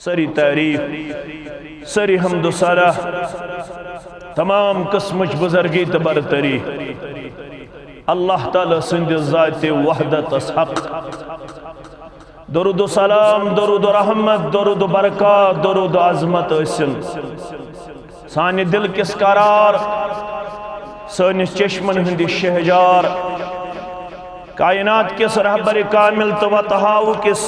सरी तारीफ सरी हम्दो सना तमाम किस्मच बुजुर्गी तो बरतरी अल्लाह ताला सिंध ज़ात वहदत हक। दरूद सलाम दरूद रहमत दरूद बरकत दरूद अजमत सानि दिल किस करार सानिस चश्मन हंदि शहजार कायनात किस रहबर कामिल तो वतहाउ किस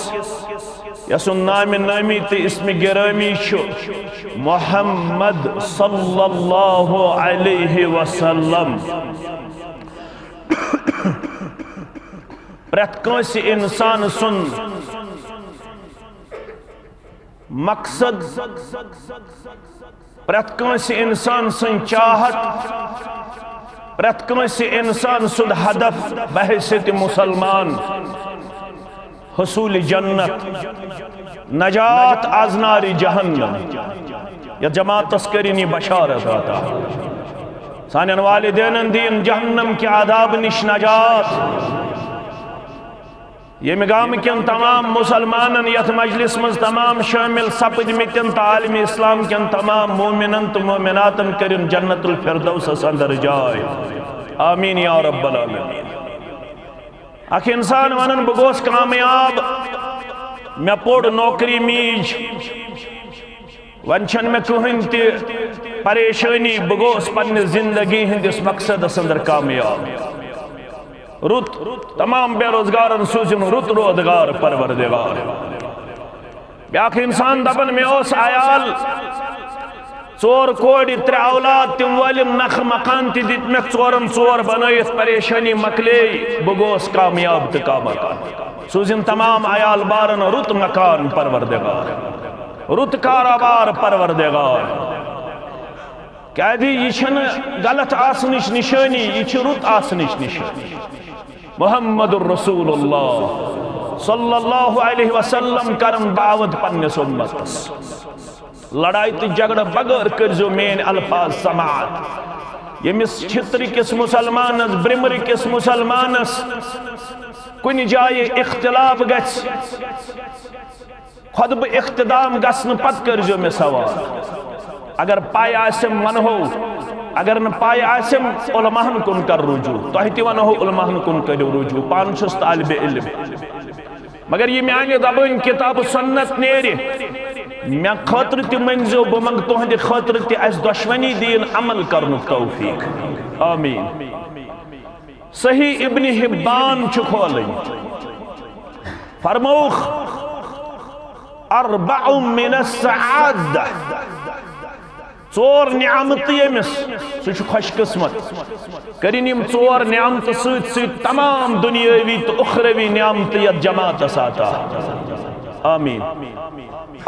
यसुन नाम नामी तो इसमें गिरामी मोहम्मद सल्लल्लाहु अलैहि वसल्लम। प्रत कंस इंसान सुन मकसद प्रत कंस इंसान सुन चाहत प्रत कंस इंसान सुन हदफ बहैसियत मुसलमान हुसूल जन्नत नजात आजनारी जहन्नम या जमात तस्करीनी बशारत आता सानियन वालिदैन दीन जहन्नम के आदाब निश नजात। ये गाम कन तमाम मुसलमान यथ मजलिस मज तमाम शामिल सपदमितन तालिम इस्लाम कन तमाम मोमिनन तो मोमिनातन करिन जन्नतुल फिरदौस अंदर जाय आमीन या रब्बल आलमीन। अख इंसान वनन बह गोस कामयाब मे पोड़ नौकरी मीज वन छन मे कहीं त परेशानी बह गोस पन्ने जिंदगी हंदिस मकसदस अंदर कामयाब। रुत तमाम बेरोजगारन सूजिन रुत रोजगार परवरदिगार। ब्याख इंसान दपन मे ओस आयाल 4 कोड़ 3 औलाद तिम वलिम नख मकान ति दित मे 4 बनयित परेशानी मकले बह गोस कामयाब तो का मकान सूजिन तमाम आयाल बारन रुत मकान परवरदिगार रुत कारोबार परवरदिगार। क्या यह गलत आसनिश निशानी यह रुत आसनिश निशानी। मुहम्मदुर रसूलुल्लाह सल्लल्लाहु अलैहि वसल्लम करम दावत पन्निस उम्मतस लड़ाई तो झगड़ बगैर करजो मेन अल्फाज समात। यमिस छित्र किस मुसलमानस ब्रिमर किस मुसलमानस कुन जाय इख्तिलाफ गछ खुद ब इख्तिदाम गसन पत करजो मे सवाल। अगर पाय आसम वनहो अगर न पाय आसम उलमाहन कुन कर रुजू तह ति वनहो उलमाहन कुन करो रुजू पान छुस तालिब इल्म मगर ये माने दबन किताब सुन्नत नेरे मे खतर ति मंजो ब मंग तुहद खतर ति अस दुश्मनी दीन अमल करनु तौफीक आमीन। सही इब्न हिब्बान छु खोलन फरमौख अर्बअ मिन अस्सआदा 4 नियामत यमिस सह खुशकिस्मत करिन 4 नियामत सत तमाम दुनियावी तो उखरवी नियामत यत जमात आता आमीन।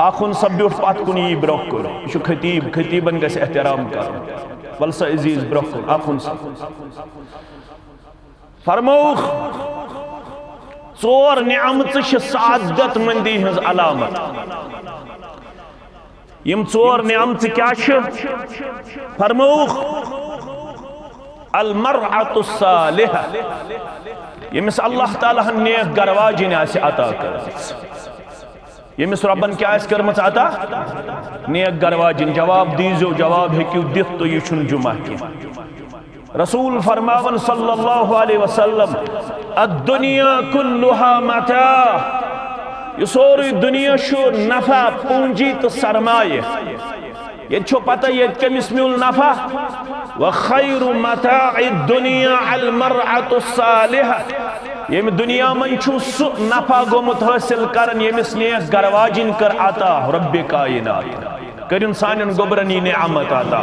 आखुन सब ब्यूट पत कुन यी ब्रोह कुन यह खतीब खतीबन गस एहतराम कर वल सा अजीज ब्रोह कुन आखुन फरमौख 4 नियामत सादत मंदी हज अलामत। यम 4 नियामत क्या फरमौख अल मरअतु सालिहा यमिस अल्लाह ताला नेक गरवाजिन आसे अता कर यमिस रब्बन क्या आस करमत अता नेक गरवाजिन जवाब दीजो जवाब हेक्यू दित तो यह छुन जुमा की। रसूल फरमावन सल्लल्लाहु अलैहि वसल्लम अद्दुनिया कुल्लुहा मता यह सोरी दुनिया शो नफा पूंजी तो सरमाए ये छो पता ये कमिस मिल नफा व खैरु मताइ दुनिया अल मरअतु सालिहा ये दुनिया मन छु सु नफा गोमुत हासिल करन यमिस नेक गरवाजिन कर आता रब्बे कायनात करिन सानन गोबरनी नेअमत आता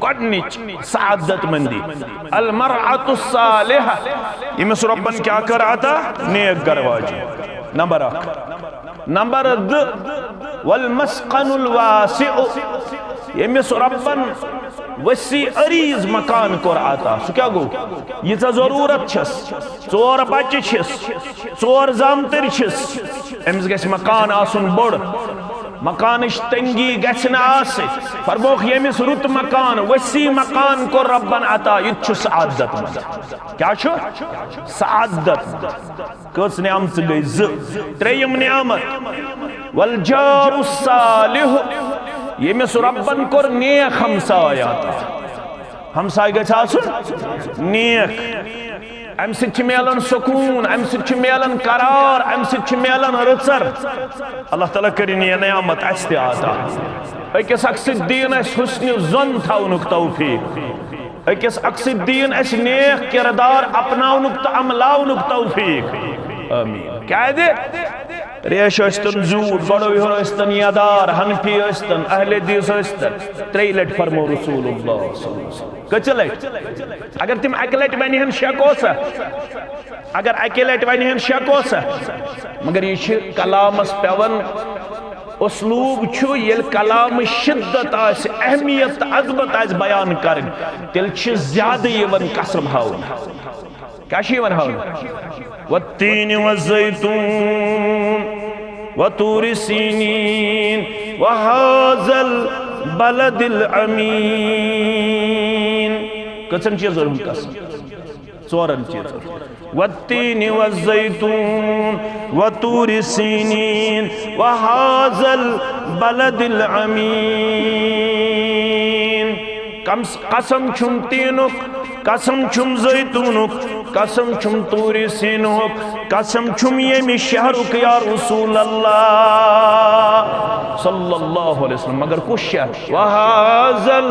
गडनिच सादत मंदी अल मरअतु सालिहा यमिस रब्बन क्या कर आता नेक गरवाजिन। नंबर 1 नंबर 2 वल मस्कनुल वासिउ यमिस रब्बन वसी अरीज मकान कोर आता सु क्या गो यह जरूरत छस 4 बच्चे छस 4 जामतर छस अमिस गस मकान आसुन बोड़ मकानिश तंगी गछन आस फरमोख यमिस रुत मकान वसी मकान को रब्बन अता यह सआदत मज क्या सआदत कस नियामत गई त्रेयम नियामत वल जारु सालिह यमिस रब्बन कोर नेक हमसाय अता हमसाय गछ आसुन नेक अम सि मिलान सुकून अम सि मिलान करार अम सि मिलान रचर अल्लाह ताला करिन यह नियामत अस ते अता अकिस अक्स दीन हुस्न ज़न थवनुक तौफीक अकिस अक्स दीन नेक किरदार अपनाउनुक तो अमलाउनुक तौफीक आमीन क्या दे रेश अस्तन जूद बड़ो योर अस्तन यादार हनफी अस्तन अहले दीस अस्तन त्रे लट फरमो रसूलुल्लाह सल्लल्लाहु अलैहि वसल्लम कचल अगर तुम अकलट वनहन शकोस अगर अकलट वनहन शकोस मगर ये कलामस पेवन उसलूब ये कलाम शिद्दत अहमियत अजमत बयान कर तेल ज्यादा कसम हावन क्या हावन वत्तीन वज़ैतून वतूर सीनीन वहाज़ल बलदिल अमीन कचन चीज़ों कसम चोरन चीज़ों वत्तीन वज़ैतून वतूर सीनीन वहाज़ल बलदिल अमीन कसम छुम तीनुक कसम छुम ज़ैतूनुक कसम छुम तूर सीनुक कसम छुम यमी शहरुक या रसूल अल्लाह सल्लल्लाहु अलैहि वसल्लम मगर कुछ शहर वहाज़ल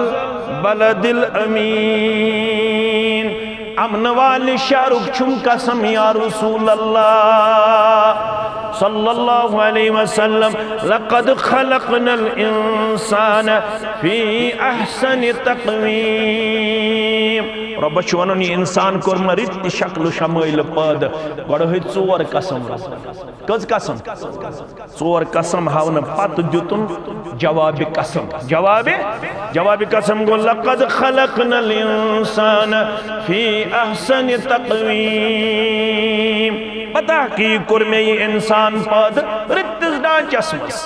बलदिल अमीन अमन वाले शहरुक छुम कसम या रसूल अल्लाह सल्लल्लाहु अलैहि वसल्लम लक़द खलक़नल इंसान फी अहसनि तक़वीम रब वन इंसान कोर रित शक्ल शमैल पद गो चोर कसम कज कसम चोर कसम हावन पत दितुन जवाब कसम गो लक़द खलक़नल इंसान फी अहसनि तक़वीम पता की कोर में ये इंसान पद रितिस ढांचस मज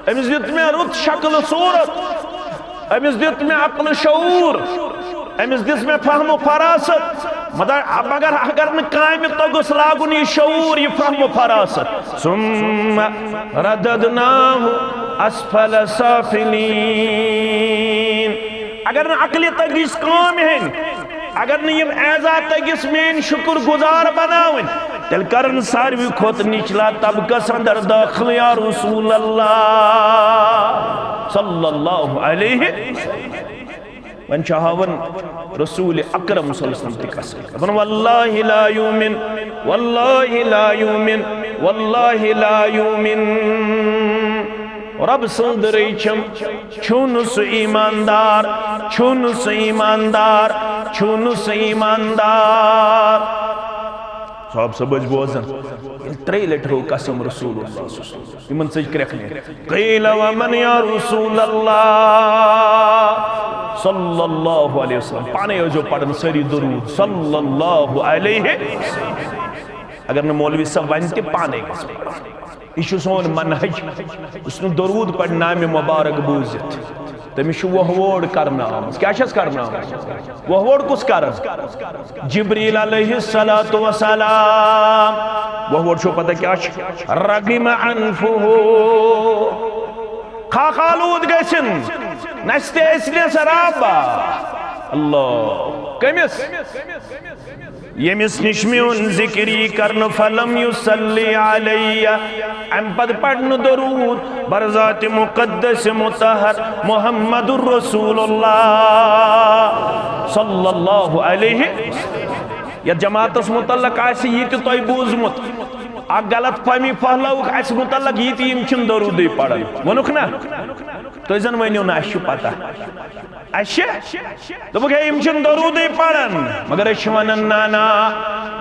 अमिस दित में रुत शक्ल सूरत अमिस दित में अक्ल शऊर अमिस दिस में फहम फरासत मगर अगर न काम तगुस लागुन ये शऊर ये फहम फरासत सुम्मा रददनाहु अस्फल साफिलीन अगर न अक्ल तगिस काम है अगर न यम एजा तगिस मेन शुक्र गुजार बनावन तेल करन सारवी खोत निचला तबकस अंदर दाखिल या रसूल अल्लाह सल्लल्लाहु अलैहि वन चाहवन रसूल अकरम सल्लल्लाहु अलैहि वसल्लम वल्लाहि ला युमिन वल्लाहि ला युमिन वल्लाहि ला युमिन रब सुंदर छुन सु ईमानदार छुन सु ईमानदार छुन सु ईमानदार सब समझ बोजन त्रे लट हो कसम रसूलुल्लाह इमन सज करखने क़ील व मन या रसूलल्लाह सल्लल्लाहु अलैहि वसल्लम पाने जो पढ़न सरी दुरूद सल्लल्लाहु अलैहि अगर न मौलवी सब वनते पाने यह सोन मनहज उसने दुरूद पढ़ नाम मुबारक बूजित तमिस वहवोड़ करना क्या करना वहवोड़ कुस कर जिब्रील अलैहिस्सलातु वस्सलाम वहवोड़ छो पता क्या रगिम अनफुहु खाखालूद गसन नस्ते इसलिए सराबा अल्लाह कमिस यमिस निश्मिउन जिक्री करन फलम युसल्ली अलैया अम पद पढ़न दरूद बरज़ात मुक़द्दस मुतहर मुहम्मदुर रसूलुल्लाह सल्लल्लाहु अलैहि या जमातस मुतल्लक आसि यि त तोय बूजमुत आ गलत फहमी फहलौक आस मुतल्लक यि त यिम छिन दरूद पढ़न वनुख ना तो जन वनियो ना आशु पता अशे दोपक यिम छिन दरूद पढ़न मगर अश वनन ना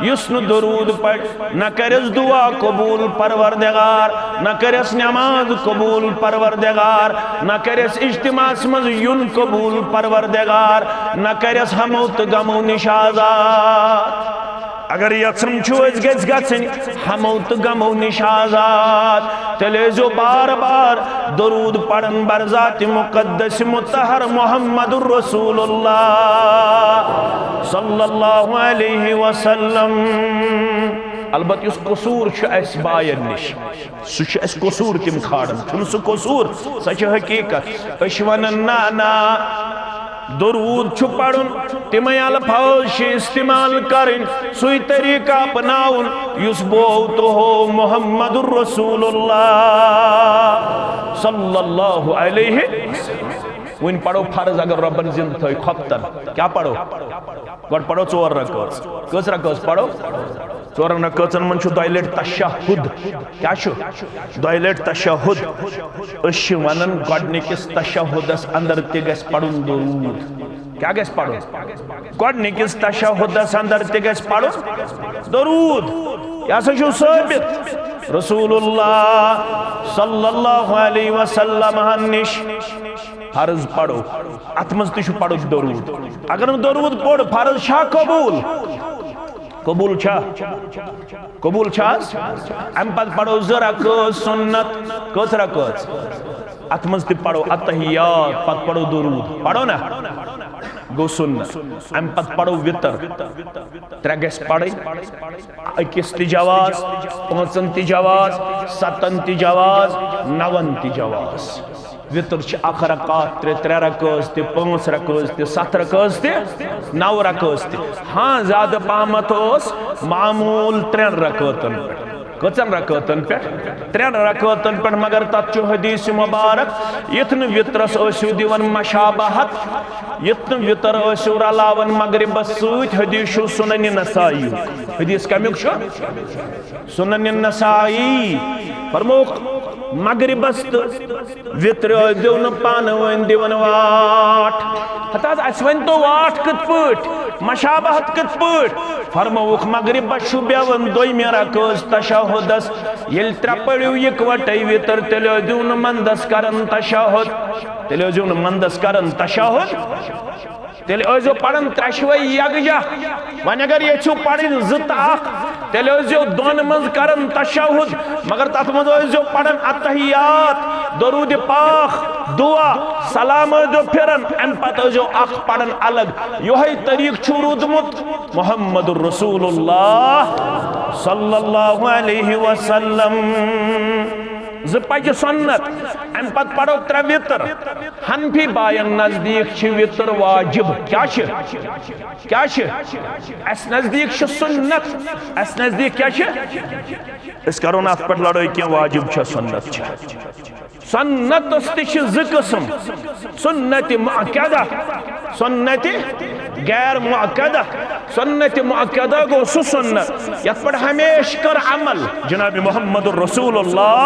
युस्न दरूद पढ़ न करस दुआ कबूल परवरदिगार न करस नमाज कबूल परवरदिगार न करस इज्तिमास मज युन कबूल परवरदिगार न करस हमो त गमो निशाजात अगर यत्सम छुज गज गछन हमो तो गमो निश आजाद तेले जो बार बार दरूद पढ़न बरजात मुकद्दस मुतहर मुहम्मदुर रसूलुल्लाह सल्लल्लाहु अलैहि वसल्लम। अलबत् युस कसूर अस बायन निश सह कसूर तिम खाड़न सह कसूर सह हकीकत वन ना ना दरूद पढ़न तिम अल्फाज इस्तेमाल करें सुई तरीका अपनाउन युस बो तो हो मुहम्मदुर रसूलुल्लाह सल्लल्लाहु अलैहि। वन पढ़ो फर्ज अगर रब्बन जिंद थो खपतन क्या पढ़ो गड पढ़ो 4 रकात कस रकात पढ़ो 4 रकातन मन दो लट तशहुद क्या 2 लट तशहुद वनन गडनिकिस तशहुदस अंदर ते गस पढ़ुन दरूद क्या गस पढ़ो गडनिकिस तशहुदस अंदर ते गस पढ़ो दरूद या सो साबित रसूलुल्लाह सल्लल्लाहु अलैहि वसल्लम निश फर्ज पढ़ो अत मज तु पढ़ो दरूद अगर दरूद पढ़ फर्ज छा कबूल कबूल छा कबूल छा अम पत पढ़ो 2 रकात सुन्नत कस रकात अत मज ति पढ़ो अतहियात पत पढ़ो दरूद पढ़ो ना गो सुन्नत अम पत पढ़ो वितर 3 गस पढ़ 21 तिजवाज 5 तिजवाज 7 तिजवाज 9 तिजवाज वितर 1 रकात 3 रकात 5 रकात 7 रकात 9 रकात हाँ ज्यादा पामत मामूल 3 रकातन कचन रकातन पे 3 रकातन पे मगर तत हदीस मुबारक यथन वित्रस दिवन मशाबहत यथन वितर रलावन मगरिब सत हदीस सुनन नसाई हदीस कमुक सुनन नसाई फरमोक मगरिबस वित्र दिवन पान वन दिवन वाट हता अस वन तो वाट कत पट मशाबहत कत पट फरमोक मगरिबस बेवन 2 रकात तशहुदस येल 3 पढ़ियो इकवटे वितर तेलो दिवन मंदस करन तशहुद तेलो दिवन मंदस करन तशहुद तेल ओजो पढ़न 3 यकजा वन अगर ये पढ़न 2 तेल ओजो 2 मज करन तशहुद मगर तथ मज ओजो पढ़न अतहियात दरूद पाक दुआ सलाम ओजो फिरन अम पत ओजो पढ़न अलग योही तरीक छु रूदमुत मुहम्मदुर रसूलुल्लाह सल्लल्लाहु अलैहि वसल्लम। 2 पज सुन्नत अम पत पढ़ो 3 वितर हनफी बायन नजदीक वितर वाजिब क्या अस नजदीक सुन्नत अस नजदीक क्या इस करो ना अत पे लड़ाई क्या वाजिब सुन्नत सुन्नत 2 किस्म सुन्नत मुअक्कदा सुन्नत गैर मुअक्कदा सुन्नत मुअक्कदा गो सु सुन्नत यत पर हमेश कर अमल जनाब मुहम्मदुर रसूलुल्लाह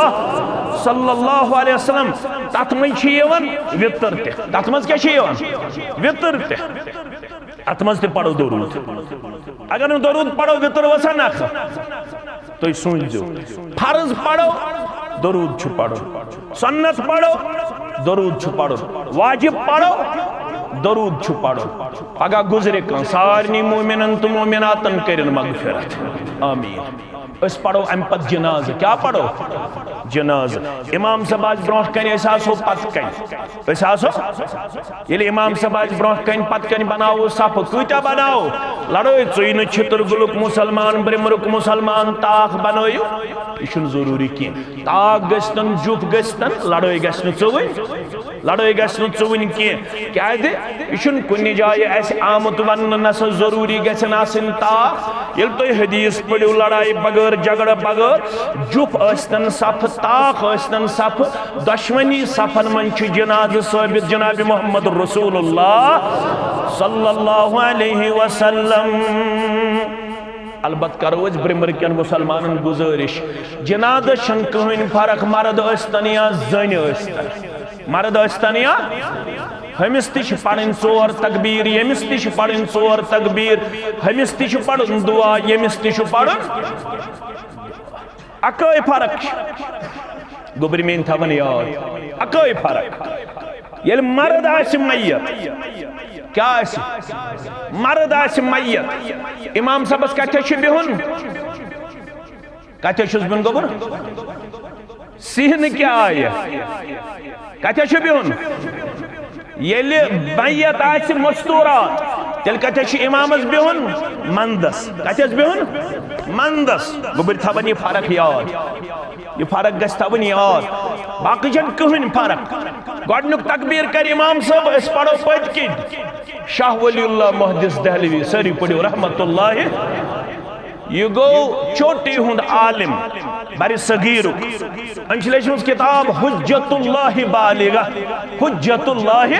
सल्लल्लाहु अलैहि वसल्लम तत मज वितर तत मज क्या वितर अत मज पढ़ो दरूद अगर दरूद पढ़ो वितर वसा नख तो सूझो फर्ज पढ़ो दरूद पढ़ो सुन्नत पढ़ो दरूद पढ़ो वाजिब पढ़ो दरूद पढ़ो पगह गुजरे सारनी मोमिनन तो मोमिनातन करिन मगफिरत आमीन। अस पढ़ो अम पत जनाज क्या पढ़ो जनाज इमाम साहब आज ब्रोह कन आसो पत कन आसो ये इमाम साहब आज ब्रोह कन पत कन बनाओ सफ कूत्या बनाओ लड़ो चुन छितर गुलुक मुसलमान ब्रिमरुक मुसलमान ताक बनो यह जरूरी कह ताक गन जुफ गन लड़ो गन चुवन लड़ो गन चुवन कह यह कुन जाए आमुत वन नसा जरूरी गन आसन ताक ये तुम हदीस पढ़ो लड़ाई बगैर झगड़ बगैर जुफ आस्तन सफ ताक आस्तन सफ दुश्मनी सफन मन जनाज साबित जनाब मुहम्मद रसूलुल्लाह सल्लल्लाहु अलैहि वसल्लम। अलबत् करो ब्रिमर कन मुसलमान गुजारिश जनाद कहन फर्क मर्द आस्तन या जन आस्तन मर्द आस्तन या हमिस ति पढ़न 4 तकबीर यमिस ति पढ़न 4 तकबीर हमिस ति पढ़न दुआ यमिस ति पढ़न अकै फर्क गोबर में थवन याद अकै फर्क ये मर्द मैयत क्या मर्द मैयत इमाम सबस कथे बिहुन कथे बिहुन गोबर सिहन क्या आय कथे बिहुन ये बैयत आस मस्तूरात तेल कथे इमामस बिहुन मंदस कथस बिहुन मंदस गोबर थवन यह फर्क याद यह फर्क गस थवन याद बाकी छन कहन फर्क गोडनुक तकबीर कर इमाम साहब अस पढ़ो पत कि शाह वलीउल्लाह मुहद्दिस दहलवी सारी पढ़ो रहमतुल्लाह यह गो चोटी हुंद आलिम बरी सगीरुक अंशलेश किताब हुज्जतुल्लाह बालिगा हुज्जतुल्लाह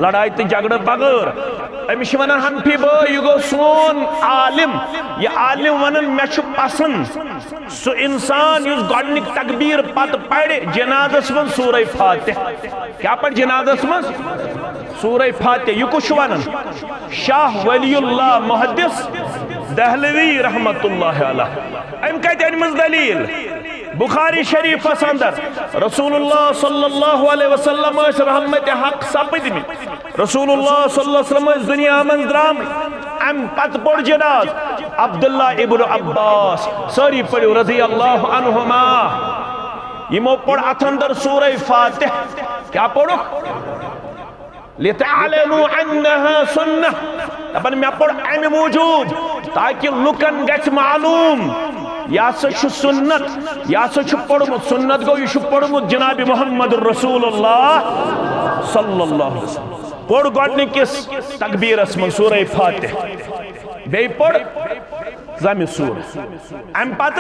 लड़ाई तो झगड़ बगैर अमिश वन हनफी बो यह गो सोन आलिम यह आलिम वन मे पसंद सो इंसान युस गोडनिक तकबीर पत पढ़ जनादस मन सूरह फातिह क्या पढ़ जनादस मन सूरह फातिह यह कुछ वन शाह वलीउल्लाह मुहद्दिस दहलवी रहमतुल्लाह अलैह अम कत अनमज दलील बुखारी शरीफ अंदर रसूलुल्लाह सल्लल्लाहु अलैहि वसल्लम रहमत हक सपदम रसूलुल्लाह सल्लल्लाहु अलैहि वसल्लम दुनिया मन द्राम अम पत पड़ जनाज अब्दुल्ला इब्न अब्बास सारी पढ़ो रज़ी अल्लाह अन्हुमा यमो पढ़ अथ अंदर सूरह फातिह क्या पढ़ो लितअलमु अन्नहा सुन्नह अपन मैं पढ़ अम मौजूद ताकि लुकन गछ मालूम या सुन्नत या पढ़मुत सुन्नत गो यह पढ़मुत जनाब मोहम्मद रसूलुल्लाह सल्लल्लाहु अलैहि वसल्लम पढ़ गोडनिकिस तकबीरस मन सूरह फातिह बे पढ़ ज़म सूर अम पत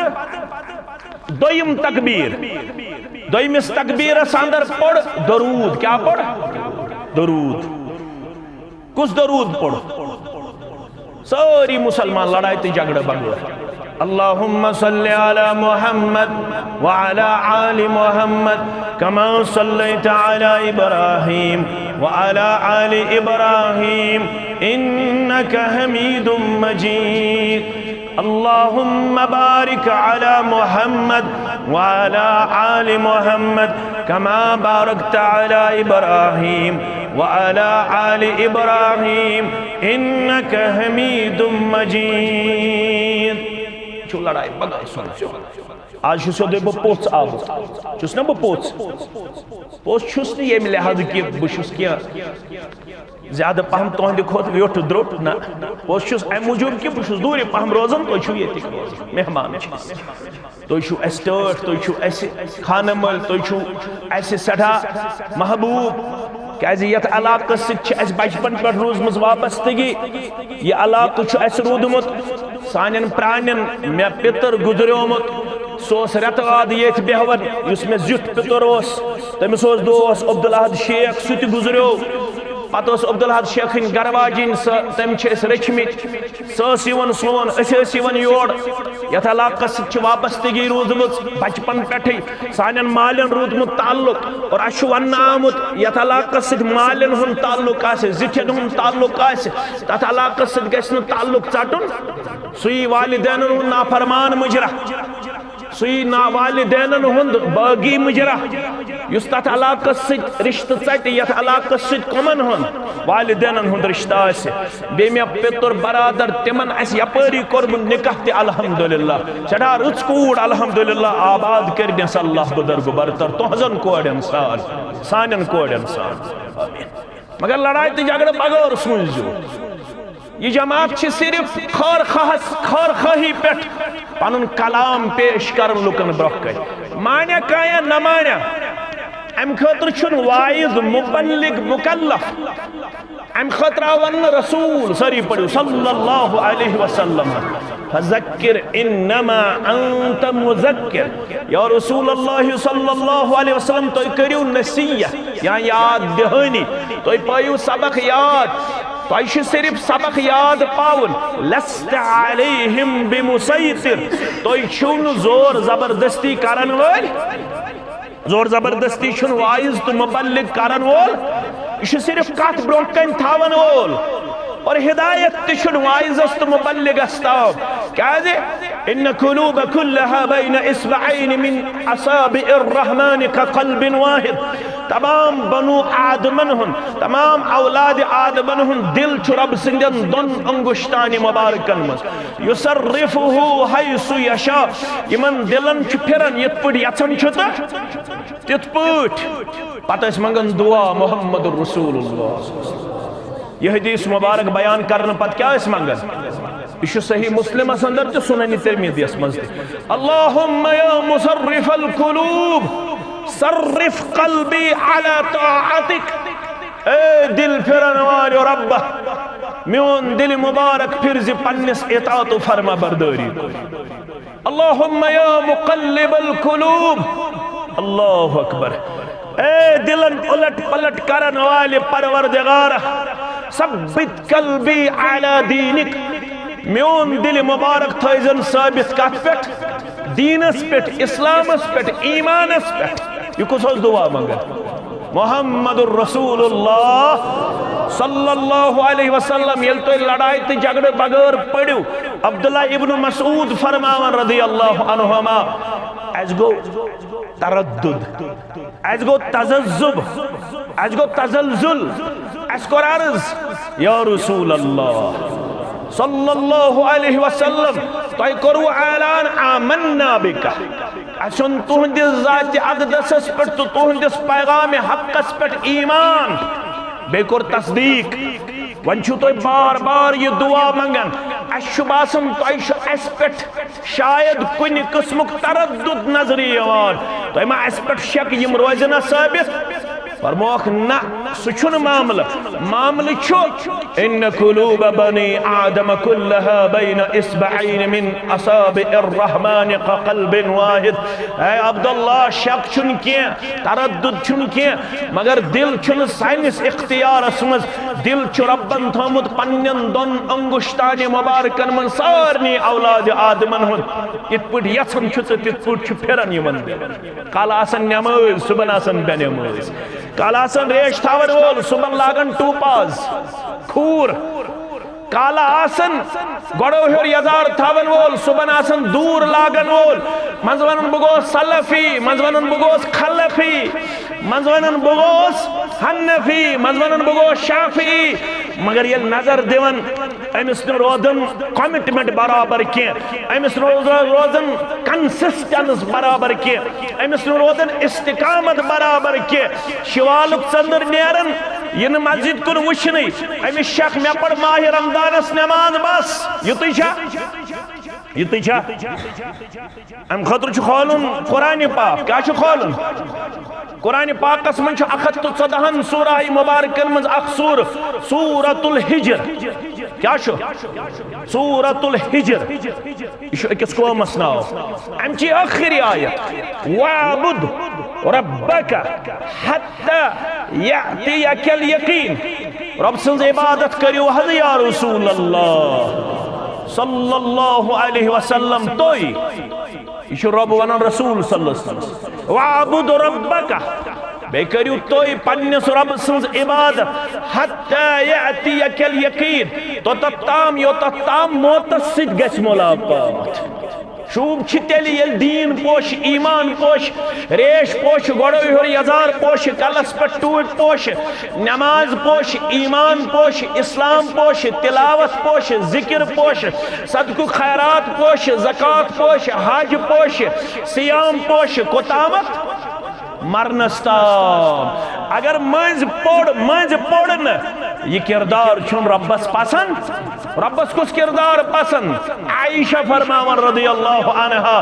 दोयम तकबीर दोयमिस तकबीरस अंदर पढ़ दरूद क्या पढ़ दरूद कुछ दरूद पढ़ सारी मुसलमान लड़ाई तो झगड़ा बगैर अल्लाहुम्मा सल्लि अला मुहम्मद व अला आलि मुहम्मद कमा सल्लैता अला इब्राहीम व अला आलि इब्राहीम इन्नका हमीदुम मजीद अल्लाहुम्मा बारिक अला मुहम्मद व अला आलि मुहम्मद कमा बारकता अला इब्राहीम व अला आलि इब्राहीम इन्नका हमीदुम मजीद लड़ाई बगैर सुन आज सोदे बह पोच आव चुस ना बह पोच छुस ये लिहाज कि बह ज्यादा पहम तुंद खुद व्योट द्रोट ना पोच अम मूजूब कि बह दूर पहम रोजान तुम ये मेहमान तुम तुम खानमल तुम सठा महबूब क्या इलाक बचपन पे रूजम वाबस्तगी यह इलाक रूदमुत सान प्रान मे पितर गुजरियोमुत सह रेत वाद ये बेहवन मे जुट पितर तमिस दोस अब्दुल अहद शेख सह गुजरियो पत अब्दुल अहद शेखन गरवाजिन तम रचमित सोन योर यथ इलाक वाबस्तगी रूदमुत बचपन पे सान मालन रूदमुत ताल्लुक और अश वन आमुत यथ इलाक मालन हुंद ताल्लुक जिठन हुंद ताल्लुक तथ इलाक गि ताल्लुक चटन सुई वालिदैन हुंद नाफरमान मुजरा सुई ना वालिदैन हुंद बागी मुजरा युस तथ इलाक रिश्त चट यथ इलाक कमन हुंद वालिदैन हुंद रिश्ता बे मे पितर बरादर तिमन यपरी कोर्मुत निकाह ते अल्हम्दुलिल्लाह सड़ा रुच कूड़ अल्हम्दुलिल्लाह आबाद कर अल्लाह बुदर्ग बरतर तुहजन कोड़न सान सानन कोड़न सान मगर लड़ाई तो झगड़ बगैर सूझो यह जमात सिर्फ खर खाही पे पन कलाम पेश कर लुकन ब्रोह मान्या क्या न मान्या अम खतर वाइज मुबल्लिग मुकल्लफ अम खतर वन रसूल सारी पढ़ो सल्लल्लाहु अलैहि वसल्लम फज़क्किर इन्नमा अंत मुज़क्किर या रसूल अल्लाह सल्लल्लाहु अलैहि वसल्लम तो करियो नसीहत या याद दहानी तो पायो सबक याद तो सिर्फ सबक याद पावन लस्त अलैहिम बिमुसैतिर तो जोर जबरदस्ती करन वोल जोर जबरदस्ती वाइज तो मुबल्लिग करन वोल यह सिर्फ कत ब्रोह कन थावन वोल और हिदायत तुम वाइजस तो मुबल्लिगस ताव क्या इन कुलूब कुल्लहा बैन इस्बअैन मिन असाबिइर रहमान का क़ल्बिन वाहिद तमाम बनु आदमन हुन तमाम औलाद आदमन हुन दिल छु रब सिंदन दोन अंगुश्तानि मुबारकन मस युसर्रिफुहु हैसु यशा इमन दिलन छु फिरन यत पट यछन छु तित पट पत मंगन दुआ मुहम्मदुर रसूलुल्लाह यह हदीस मुबारक बयान करने पत क्या मंगन यह सही मुस्लिम अंदर तो सुनन तिरमिज़ी मज अल्लाहुम्मा या मुसर्रिफल कुलूब सर्रिफ क़ल्बी अला ताअतिक ए दिल फिरन वालो रब्बा मेन दिल मुबारक फिर पन्निस इताअत फरमा बरदारी अल्लाहुम्मा या मुक़ल्लिबल कुलूब अल्लाहु अकबर ए दिलन उलट पलट करन वाले परवरदिगार सब्बित कल्बी अला दीनिक मेन दिल मुबारक थैजन साबित कत पेट दीनस पेट इस्लामस पेट ईमानस पेट यह कुछ दुआ मंगन मुहम्मदुर रसूलुल्लाह सल्लल्लाहु अलैहि वसल्लम यल तो लड़ाई तो झगड़े बगैर पड़ो अब्दुल्ला इब्न मसूद फरमावन रदियल्लाहु अन्हुमा अज गो तरद्दुद अज गो तजज्जुब अज गो तजल्जुल अस कोर अर्ज या रसूल अल्लाह सल्लल्लाहु अलैहि वसल्लम तय करू ऐलान आमन्ना बिका असन तुहंदिस जात अक़दस पे तो तुहंदिस पैगाम हक़स पे ईमान बे कोर तस्दीक वन छु तो बार बार ये दुआ मंगन अशुबासम तो अस पे शायद कुन किस्मुक तरद्दुद नजर यवान तो मा अस पे शक यम रोजना साबित फरमोख ना सुछुन मामल छु इन कुलूब बनी आदम कुल्लहा बैन इस्बअइन मिन असाबिर रहमान का क़ल्बिन वाहिद ए अब्दुल्ला शक छुन के तरद्दुद छुन के मगर दिल छुन साइंस इख्तियारस मज दिल छु रब्बन थमुत पन्नन दोन अंगुश्तानि मुबारकन मन सारनी औलाद आदमन हुन इत पट यछन छु तित पट छु फिरन यमन काल आसन नमाज सुबह आसन बेनमाज काल आसन रेश थावन वोल सुबह लागन टूपाज खूर काला आसन गड़ो हेर यजार थावन वोल सुबह आसन दूर लागन वोल मंजवन बगोस सलफी मंजवन बगोस खलफी मंजवन बगोस हनफी मंजवन बगोस शाफी मगर ये नजर दिवन अमिस रोदन कमिटमेंट बराबर के अमिस रोदन कंसिस्टेंस बराबर के अमिस रोदन इस्तिकामत बराबर के शिवालुक चंदर नेरन इन मस्जिद कुन वुशन अमिस शक मे पड़ माह रमजानस नमाज बस युत अम खतर खोलन कुरान पाक क्या खोलन कुरान पाकस मन 114 सूरा मुबारकन मज अख सूरतुल हिज्र क्या सूरतुल हिज्र यह अकिस कौमस नाव अमची आखिरी आयत वाबुद रब्बक हत्ता यातियकल यकीन रब सन्ज इबादत करियो हज या रसूल अल्लाह सल्लल्लाहु अलैहि वसल्लम तोय यह रब वनान रसूल सल्लल्लाहु अलैहि वसल्लम वाबुद रब्बक बे करियो तोय पन्नस रब सन्ज इबादत हत्ता यातियकल यकीन तो तत्ताम यो तत्ताम मौतस सित गछ मुलाकात शूब तेल ये दीन पोश ईमान पोश रेश पोश गड़ो हेर यजार पोश कलस पे टूट पोश नमाज पोश ईमान पोश इस्लाम पोश तिलावत पोश जिक्र पोश सदकु खैरात पोश ज़कात पोश हज पोश सियाम पोश कोतामत मरनस्ताम अगर मंज पोड़ न यह किरदार छुन रब्बस पसंद रब्बस कुछ किरदार पसंद आयशा फरमावन रदियल्लाहु अन्हा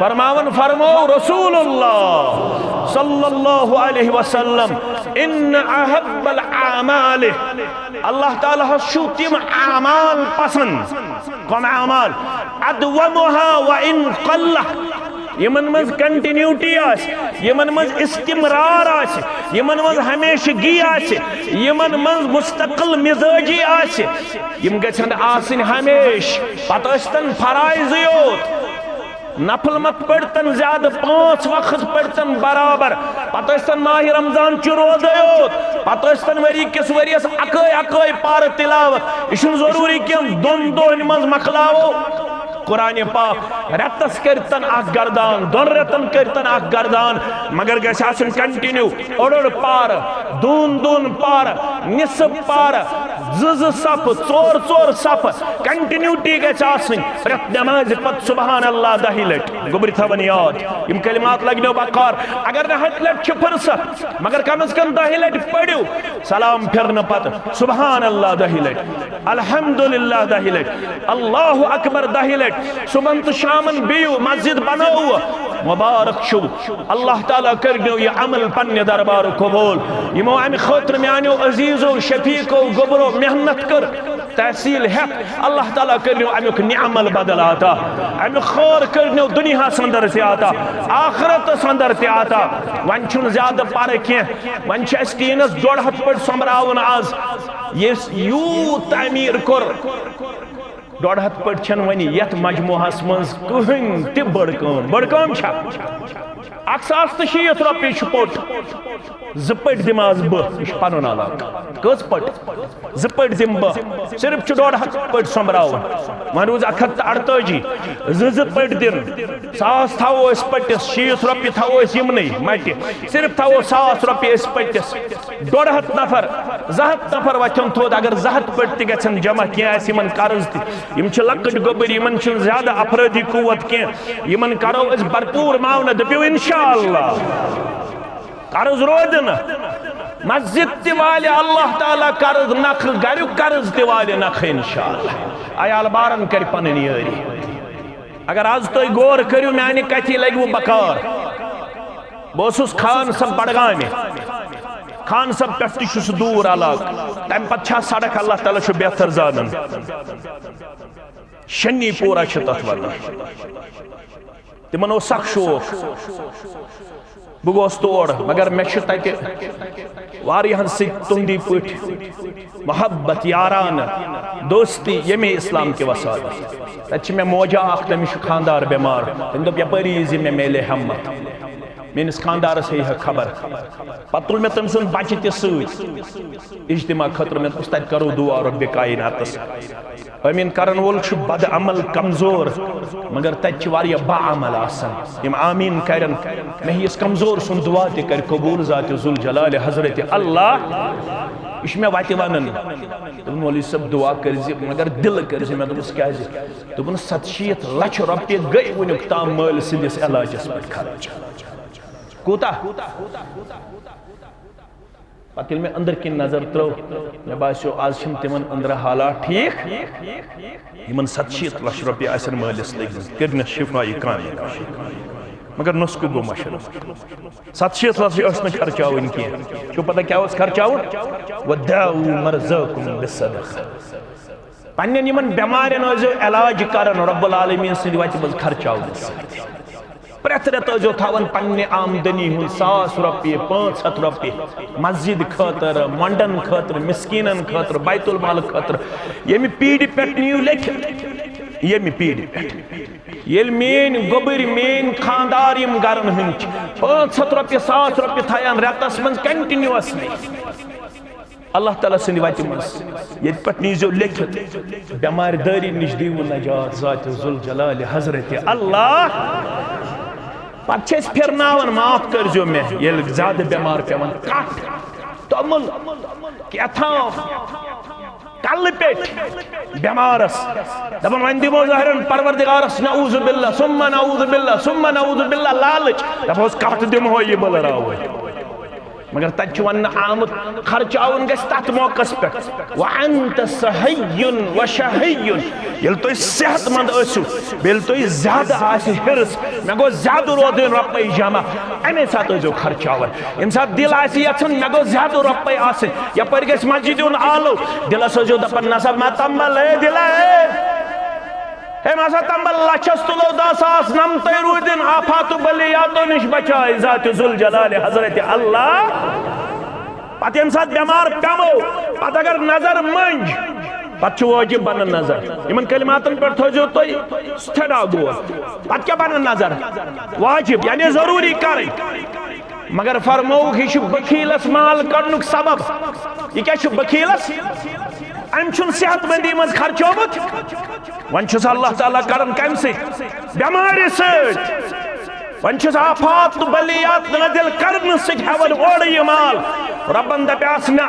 फरमावन फरमो रसूलुल्लाह सल्लल्लाहु अलैहि वसल्लम इन अहब्बल आमाल अल्लाह ताला शु तिम आमाल पसंद कम आमाल अदवमुहा व इन क़ल्ला यमन मज कंटिन्यूटी यमन मज इस्तिमरार यमन मज हमेशगी यमन मज मुस्तकिल मिजाजी यम गछन आसिन हमेश पतन फराइज योत नफल मत पढ़तन ज्यादा 5 वक्त पढ़तन बराबर पतन माह रमजान च रोज योत पतन वरी किस वरियस अकय पार तिलावत यह जरूरी कि दोन दोन मज मखलावो कुरान पाक रतस करतन अख गर्दान दोन रतन करतन अख गर्दान मगर गछ आसन कंटिन्यू ओड़ पार दून पार निसफ पार ज सफ चोर सफ कंटिन्यूटी गछ आसन प्रत नमाज पत सुबहान अल्लाह 10 लट गुबरी थवन याद इम कलिमात लगनो बकार अगर न 10 लट फुर्सत मगर कम से कम 10 लट पढ़ो सलाम फिरन पत सुबहान अल्लाह 10 लट अल्हम्दुलिल्लाह 10 लट अल्लाहु अकबर 10 लट सुबह तो शामन बियु मस्जिद बनाओ मुबारक छु अल्लाह ताला करनो ये अमल पन्ने दरबार कबूल यमो अम खतर म्यानो अजीजो शफीको गोबरो मेहनत कर तहसील हेत अल्लाह ताला करनो अमुक निअमल बदल आता अमुक खौर करनो दुनिया संदर से आता आखिरत संदर ते आता वन छुन ज्यादा पार के वन छ स्टीनस 1.5 पट समरावन आज ये यू तामीर कर 1.5 पट छन वनी यत मजमुहस मज कहन ते बड़कम छ 160 रुपये पोट 2 पट दिमाज बह पन अलाक कस पट 2 पट दिम बह सिर्फ 1.5 पट समराव वन रोज 148 2 पट दिन 100 थो पटिस 60 रुपये थो यमन मट सिर्फ थो 100 रुपये पटिस 1.5 नफर 200 नफर वथन थोद अगर 200 पट तन जमा क्या कर्ज तम लकट गोबर इन ज्यादा अफराधी कुत क्या करो भरपूर मावना दपो इंशाअल्लाह कर्ज रोद न मस्जिद तिवाले अल्लाह ताला कर्ज नख घर कर्ज तिवाले नख इंशाअल्लाह आयाल बारन कर पन यारी अगर आज तुम गौर करू माने कथि लगू बकार बस खान सब बड़गाम खान सब पे दूर अलग तम पे सड़क अल्लाह ताला बेहतर जान शनी पूरा तथ वन तिमन सख शौक बह गोस तोड़ मगर मे तुंदी पट मोहब्बत यारान दोस्ती यमे इस्लाम के वसाल तत मे मोजा तमिस खानदार बेमार तम दोप यपरी मे मेले हिम्मत मेनिस खानदारस है खबर पे तुल मे तम सुन बच्चे त इज्तिमा खतर मे तत करो दुआ रब्बे कायनातस अमीन करन वोल बद अमल कमजोर मगर तत बाअमल आसन आमीन करन मे इस कमजोर सुन दुआ कर कबूल ज़ात जुल जलाल हजरत अल्लाह यह मे वत वन मौलवी सब दुआ कर मगर दिल कर मे दोस क्या 700 लाख रुपये गई वुनिक ताम माल सिंदिस इलाजस पे खर्च कूता पे मे अंदर किन नजर त्रो मे बासो आज तिम अंदर हालात ठीक इन 700 लाख रुपये आसन मालिस लगिस कर शिफा कामयाब मगर नुस्खु गो मशर 700 लाख खर्चावन कह पता क्या खर्चावन वदाऊ मरज़ाकुम बिस्सदक़ा पन्न बेमारन इलाज कर रब्बुल आलमीन सद वत मज खर्चावन प्रत रेत थवन पन्ने आमदनी 100 रुपये 500 रुपये मस्जिद खतर मंडन खतर मिस्कीनन खतर बैतुल माल खतर यमि पीढ़ी पे नीव लिखित यमि पीढ़ी पे मेन गोबर मेन खानदार गरन हंद 500 रुपये 100 रुपये थान रेतस मज कंटिन्यूअसली अल्लाह ताला सद वत मज ये पे नीजो लिखित बेमारदारी नश दीव नजात ज़ात जुल जलाल हजरत अल्लाह पे फिरनावन माफ करजो मे ये ज्यादा बेमार पेवन कट तमुल क्या कल पे बेमारस दपन वन दिमो जहरन परवरदिगारस नऊज़ु बिल्लाह सुम्मा नऊज़ु बिल्लाह लालच दपोस कट दिमो ये बलराव मगर तत वन आमुत खर्चावन गस तत मौकस पे वअंत सहियुन व शहियुन ये तो सेहतमंद असु बेल तो ज्यादा आस हिरस मे गो ज्यादा रोद रुपये जमा अमे सात जो खर्चावन इन सात दिल आस यन मे गो ज्यादा रुपये आस यपर गस मस्जिद आलो दिलस जो दपन नसा मतम्बल दिल हे मसा तंबल लक्षस तुलो 10,000 नमते रूदिन आफातु बलियातो निश बचाए ज़ात जुल जलाल हजरत अल्लाह पत यम सात बेमार पेमो पत अगर नजर मंज पत वाजिब बन नजर इन कलिमातन पर थो तुम स्टडा गो पत क्या बन नजर वाजिब यानी जरूरी कर मगर फरमो यह बखीलस माल कड़नुक सबब यह क्या बखीलस अम सेहतमंदी मज खर्चोमुत वन अल्लाह ताला करन कम बेमारी वन आफात तो बलियात नाजिल करन हेवन ओड़ यह माल रब्बन दप्यास न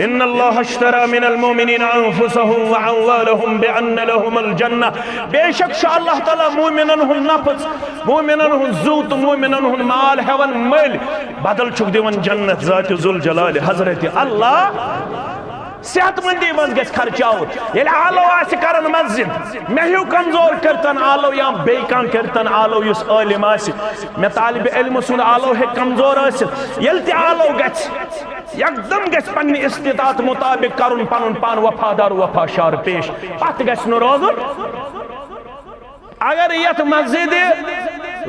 इन्नल्लाह अश्तरा मिनल मुमिनीन अनफुसहुम व अमवालहुम बिअन्न लहुमुल जन्नह बेशक अल्लाह ताला मुमिनन हुन नफ्स मुमिनन हुन जूत मुमिनन हुन माल हेवन मल बदल छुक दिवन जन्नत जात जुल जलाल हजरत अल्लाह सेहतमंदी मज गस खर्चाउत ये आलो आस करन मस्जिद मे हूँ कमजोर करतन आलो या बे कान करतन आलो युस आलिम आस मे तालिब इल्म सुन आलो है कमजोर ये आलो गच एकदम गस पन्नी इस्तितात मुताबिक करुन पनुन पान वफादार वफाशार पेश पत गस न रोजुन अगर यत मस्जिद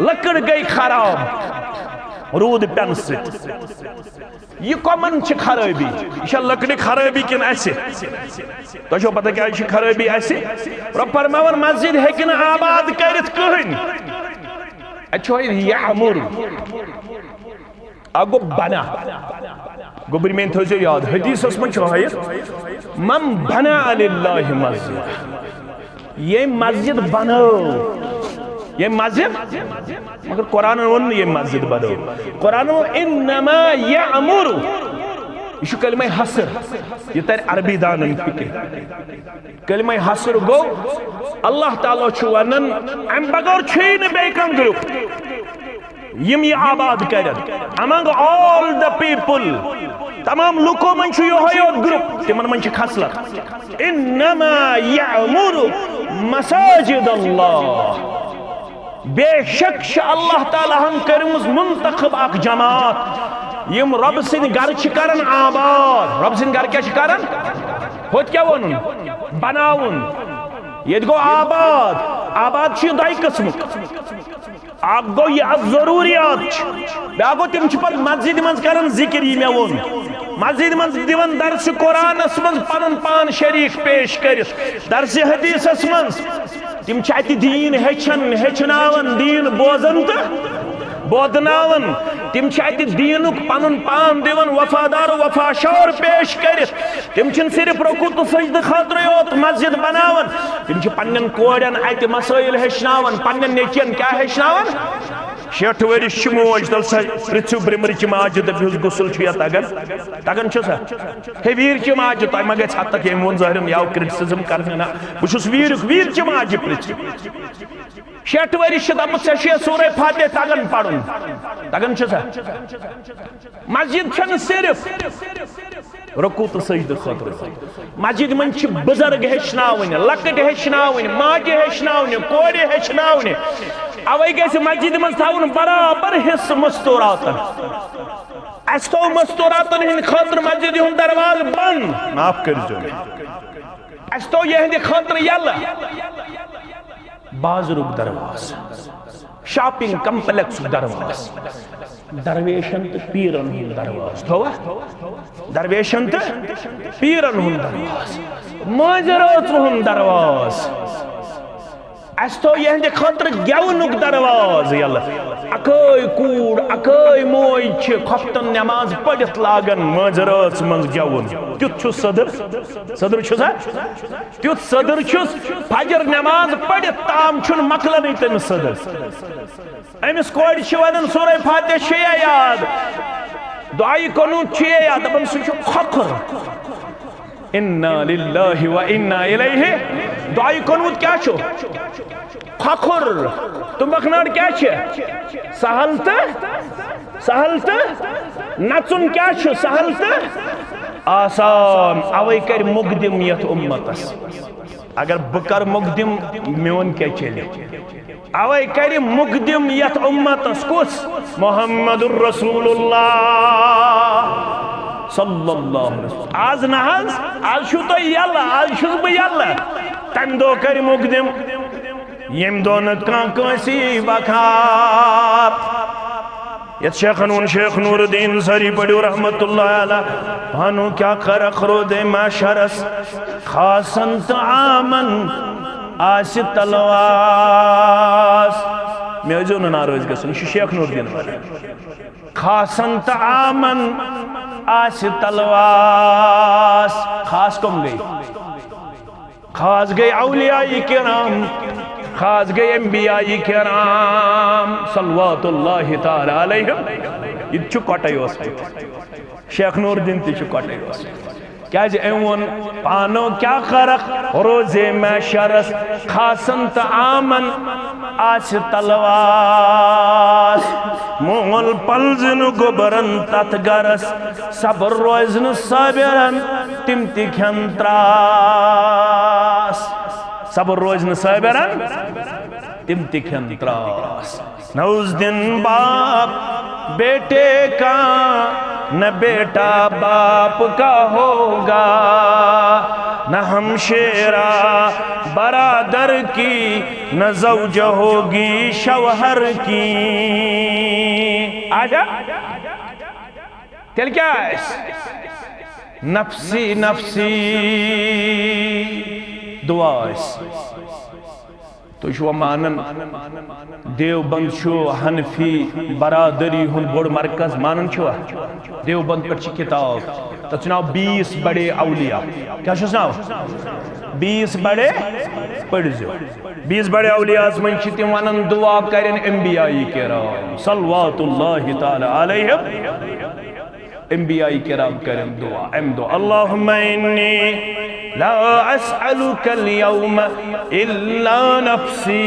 लकड़ गई खराब रूद पेन यह कमन खराबी यह लकड़ी खराबी किन तो पता क्या खराबी रब फरमावन मस्जिद हेकि आबाद करित कहन यअमुर गो बना गोबर में थो याद हदीस मन मन बना लिल्लाहि मस्जिद ये मस्जिद बनो ये मस्जिद मगर कुरान वन ये मस्जिद बनो कुरान इन्नमा यअमुरु यह कलिमा हसर यह तर अरबी दानन फिक्र कलिमा हसर गो अल्लाह ताला छु वनन अम बगैर छै न बे कम ग्रुप यम ये आबाद करन अमंग ऑल द पीपल तमाम लुको मन छु यो ग्रुप तिमन मन छ खसलत इन्नमा यअमुरु मसाजिद अल्लाह बेशक अल्लाह ताला हम करमुज मुंतखब अख जमात यम रब सिन घर करन आबाद रब सिन घर क्या करन होत क्या वन बनाउन ये गो आबाद आबाद दो किस्म आप गो यह जरूरियात बे गो तिम पर मस्जिद मज करन जिक्र मे वोन मस्जिद मज दिवन दर्स कुरानस मज पन पान शरीक पेश कर दर्स हदीसस मज तिम दीन हेचनावन दीन बोजन तो बोदनावन तिम दीनुक पनुन पान दिवन वफादार वफाशार पेश कर तिम सिर्फ रुकू तो सजद खातर योत मस्जिद बनावन तिम पन्न कोड़न अत मसाइल हेचनावन पन्न नेचियन क्या हेचनावन 60 वरिश मोज तल पृथ्यू ब्रिमरच माज दस गुसल तगन तगन हे वीर च माज तुम मा गि हद तक वो जाहिर याव क्रिटिसिज्म कर ना बहुत वीर च माज पृथ्वी 60 वरिश दप सूरह फातिह तगन पढ़न तगन मस्जिद सिर्फ रुकू तो सजद खतर मस्जिद मन बुजुर्ग हेचनावन लकट हेचनावन माज हेचनावन कोर हेचनावन अवे गि मस्जिद मज थवन बराबर हिस्स मस्तूरातन अस थो मस्तूरातन हिंद खतर मस्जिद हुंद दरवाज बंद माफ कर अस थो यहंद खतर यल बाजरुक दरवाज शॉपिंग कम्प्लेक्स दरवाज दरवेशन तो पीरन हुंद दरवाज थोवा दरवेशन तो पीरन हुंद दरवाज मजरोत हुंद दरवाज अस तो यहंद खतर गेवनुक दरवाज यल अकई कूड़ अकई मोज खफ्तन नमाज पढ़ित लागन मजरस मज गेवन तुथ सदर सदर तुथ सदर फजर नमाज पढ़ित ताम मकलन तमिस सदर अमिस कोड़ वन सूरह फातिह छे याद दुआई कनूत छे याद दपन सह खखर इन्ना लिल्लाहि व इन्ना इलैहि दुआई कनूत क्या खखुर तुम बखनार क्या सहल तो नचुन क्या सहल तो आसान अवे कर मुकदिम यथ उम्मतस अगर बह कर मुकदिम मोन क्या चले अवे कर मुकदिम यथ उम्मतस कुस मुहम्मदुर रसूलुल्लाह सल्लल्लाहु अलैहि वसल्लम आज नहज आज छु तो यल्ला आज छुस बह यल्ला तम दो कर मुकदिम यम दोन कंसी बखार ये शेख नूरुद्दीन सरी पढ़ो रहमतुल्लाह अलैह भानु क्या कर खरोदे माशरस खासन आमन आस तलवास मे जो नाराज गसन शेख नूरुद्दीन खासन आमन आस तलवास खास कम गई खास गए औलिया किराम, खास गए अंबिया किराम सल्लल्लाहु तआला अलैहिम। ये कटे शेख नूरुद्दीन कटे क्या एवं पानो क्या खरक रोजे में शरस खासन तो आमन आस तलवास मोल पलजन गोबरन तथ गरस सबर रोजन सबरन तिम तिखन त्रास सबर रोजन सबरन तिम तिखन त्रास। न उस दिन बाप बेटे का न बेटा बाप का होगा, न हमशेरा बरादर की न ज़ौज होगी शवहर की। आजा तेल क्या है? नफ्सी नफ्सी दुआ तो मानन देवबंद हनफी बरादरी हुन बोड़ मरकज मानन देवबंद पर किताब तथ नाव 20 बड़े औलिया। क्या नाव? 20 बड़े पढ़ 20 बड़े औलिया मन तिम वनन दुआ करन अंबिया किराम सल्लल्लाहु तआला अलैहिम। अंबिया किराम करन दुआ अम दुआ अल्लाहुम्मा इन्नी ला अस्अलुकल यौम इल्ला नफ्सी।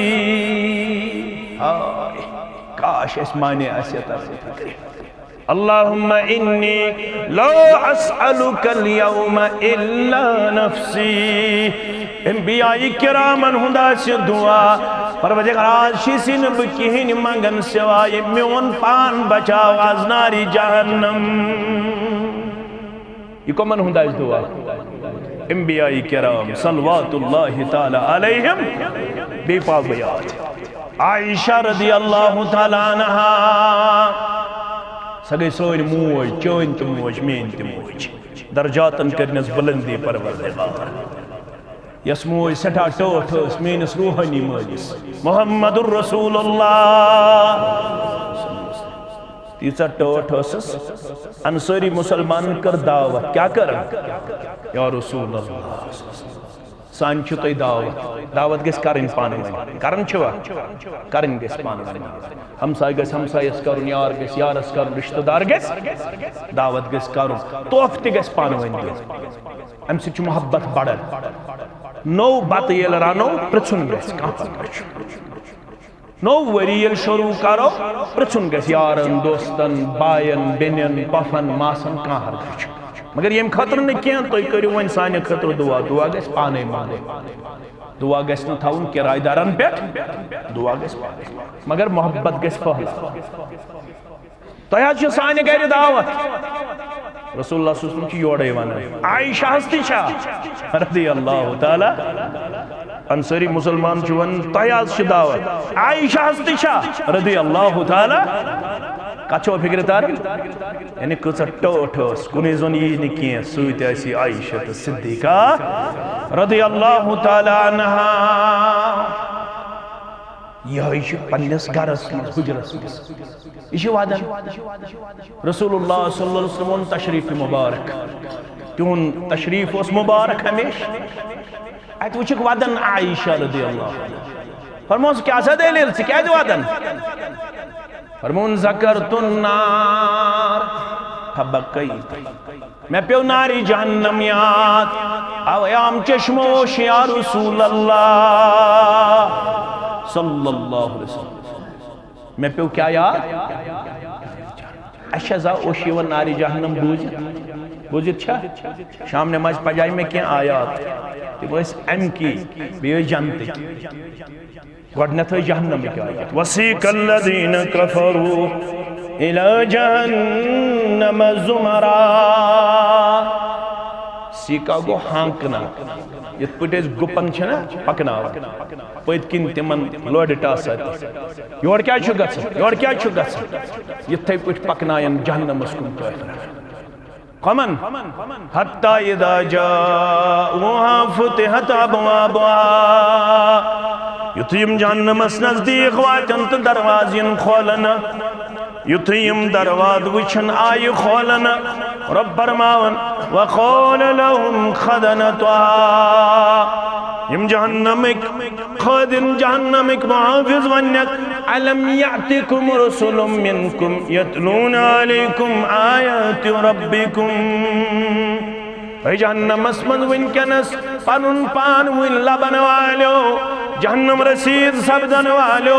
हाय काश इस माने अल्लाहुम्मा इन्नी ला अस्अलुकल यौम इल्ला नफ्सी। अंबिया किरामन हुंदा से दुआ परवरदिगार शिसिन बकिहिन मंगन सिवाय मेन पान बचाव आज नारी जहन्नम। ये कमन हुंदा दुआ अंबिया किराम सल्लल्लाहु तआला अलैहिम बेपाक बयात। आयशा रज़ियल्लाहु तआला अन्हा सगै सोन मोज चोन त मोज मेन त मोज दर्जातन करनस बुलंदी परवरदिगार। यस मोज सठा टोठ मेनस रूहानी मलिस मुहम्मदुर रसूलुल्लाह तीसा टोठ अंसारी मुसलमान कर दावत क्या कर या रसूलुल्लाह सान तुम दावत दावत गस करन पान करन करन गस पान हमसाय गस हमसायस करन यार गस यारस करन रिश्तेदार गस दावत गस करन तोहफ त गस पान अम सि मोहब्बत बढ़न। नो बत ये रानो पृछुन गस नो वरी ये शुरू करो पृछुन गस यारन दोस्तन बायन बेनन पफन मासन कह मगर यम खतर न कह तुम करो वन सान खतर दुआ दुआ गस पाने माने दुआ गस न थवन किरायदारन पे दुआ गस मगर मोहब्बत गस फहला तुम सान गर दावत रसूलुल्लाह सल्लल्लाहु अलैहि वसल्लम योड़े वन आयशा हस्ती रज़ियल्लाहु तआला अंसारी मुसलमान वन तुम दावत आयशा हस्ती रज़ियल्लाहु तआला कछो फिक्र तार यानी कच टोठ कुन जोन यी कह सत आयशा सिद्दीका रज़ियल्लाहु तआला अन्हा। यह पन्नस घरस हुजरस यह वादन रसूलुल्लाह सल्लल्लाहु अलैहि वसल्लम तशरीफ मुबारक तुन तशरीफ मुबारक हमेश अत वुक वदन आयशा रज़ियल्लाहु फरमोस क्या दलील क्या वदन फरमोन ज़करतुन्नार मैं प्यो नारी जहन्नम याद आयाम चश्मोश या रसूलल्लाह सल्लल्लाहु अलैहि वसल्लम मैं प्यो क्या याद अशा ओशिव नारी जहन्नम बूजित शाम नमाज पजाई में क्या आयात तम अम की बे जनत गडनथ जहन्नम आयात वसीकल्लज़ीन कफरू इला जहन्नम ज़ुमरा सीका गो हांकना ये पे गुपन पकना पत किन तिम लोड टास योर क्या ये पे पकनायन जहन्नमस कुन कमन हत्ता इदा जाऊहा फुतिहत अबवाबुहा युतयम जहन्नमस नजदीक वातन तो दरवाज़न खोलन युतयम दरवाज़ वुछन आय खोलन रब फरमावन वक़ाल लहुम खज़नतुहा यम जहन्नमिक खादिन जहन्नमिक मुहाफिज वन्यक अलम यातिकुम रसूलुम मिनकुम यतलूना अलैकुम आयाति रब्बिकुम जहन्नमस मन वनकनस पनुन पान वन लबन वालो जहन्नम रसीद सब्दन वालो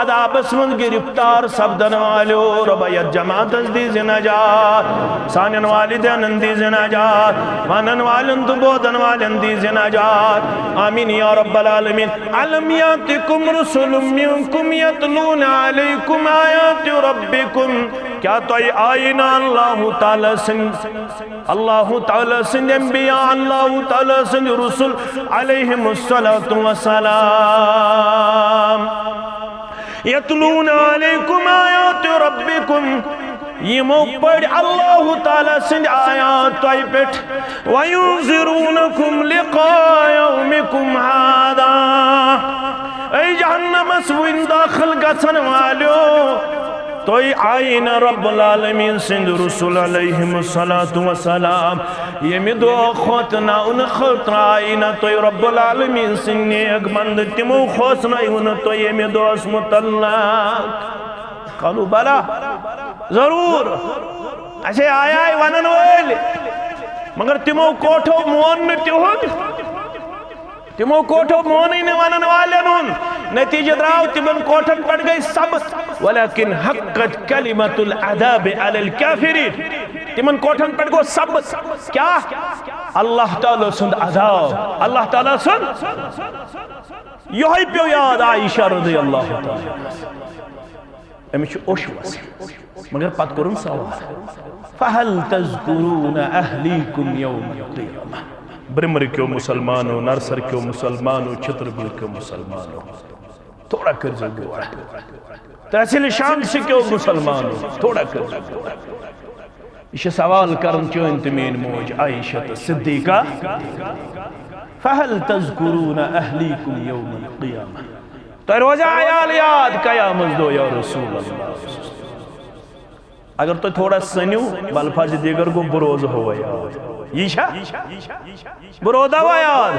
अदाबस मन गिरफ्तार सब्दन वालो रबयत जमात दीज नजात सानन वालिदैन दीज नजात मानन वालन तो बोधन वालन दीज नजात आमीन या रब्बल आलमीन अलम यातिकुम रसूलुम मिनकुम यतलूना अलैकुम आयाति रब्बिकुम क्या तो आईना अल्लाह ताला सिंह अंबिया अल्लाह ताला सिंह रसूल अलैहिमुस्सलातु वस्सलाम यतलूना अलैकुम आयाति रब्बिकुम यमो पढ़ अल्लाह ताला सिंह आयात तय पेट वयुंज़िरूनकुम लिक़ा यौमिकुम हादा ऐ जहन्नमस वन दाखिल गसन वालो तो आईन रब्बुल आलमीन सिंध रसूल अलैहिमुस्सलातु वस्सलाम यमि दो खोतना उन खतरा आईना तो रब्बुल आलमीन सिंह नेक मंद तिमो खोसना उन तो यमि दोस मुतल्लाक कालू बला जरूर ऐसे आया वनन वल मगर तिमो कोठो मोन तिहुन तिमो कोठो मोनी ने वनन वालन नतीजे द्राव तिमन कोठन पड़ गई सब वलकिन हक्कत कलिमतुल अदाब अलल काफिरीन तिमन कोठन पड़ गो सब क्या अल्लाह ताला सुन अजाब अल्लाह ताला सुन यही पे याद आयशा रज़ियल्लाहु ताला अमिश ओशवस मगर पत करुन सवाल फहल तज़कुरून अहलीकुम यौमल क़ियामह ब्रह्मर क्यों मुसलमानों नरसर क्यों मुसलमानों छत्रपुर क्यों मुसलमानों थोड़ा कर जो तहसील शाम से क्यों मुसलमानों थोड़ा कर इसे सवाल करन क्यों इंतमीन मौज आयशा सिद्दीका फहल तज़कुरून अहलीकुम यौमल क़ियामह तो रोजा आयाल याद कयामत दो या रसूल अल्लाह अगर तो थोड़ा सन्यू बलफाज दीगर को बरोज हो याद ईशा बरोदा वा याद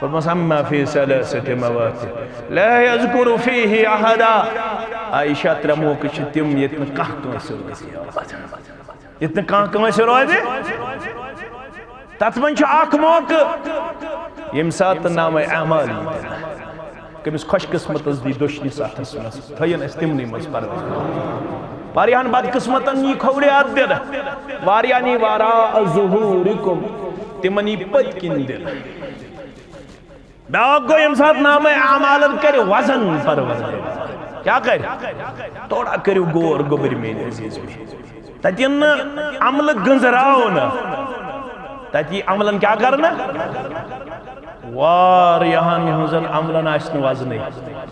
फरमाया फी सलासति मवाति ला यज़कुरु फीही अहदा आयशा त्रमो कुछ तिम यतन कह इतने कह रोज तथ मन अख मौक यम सात नाम अमाल कमिस खुश किस्मत दी दुश्मनी साथस थयन तिमन मज वारियान बदकिस्मतन यी खौड़े अदर वारियानी वारा ज़ुहूरिकुम तिमनी पतकिन दिल बाग गो यम साथ नाम अमालन कर वजन परवर क्या कर थोड़ा करो गोर गोबर मेरे अजीज में ततिन अमल गंजराओ न तति अमलन क्या करना वार यहाँ हुजन अमलन आसन वजन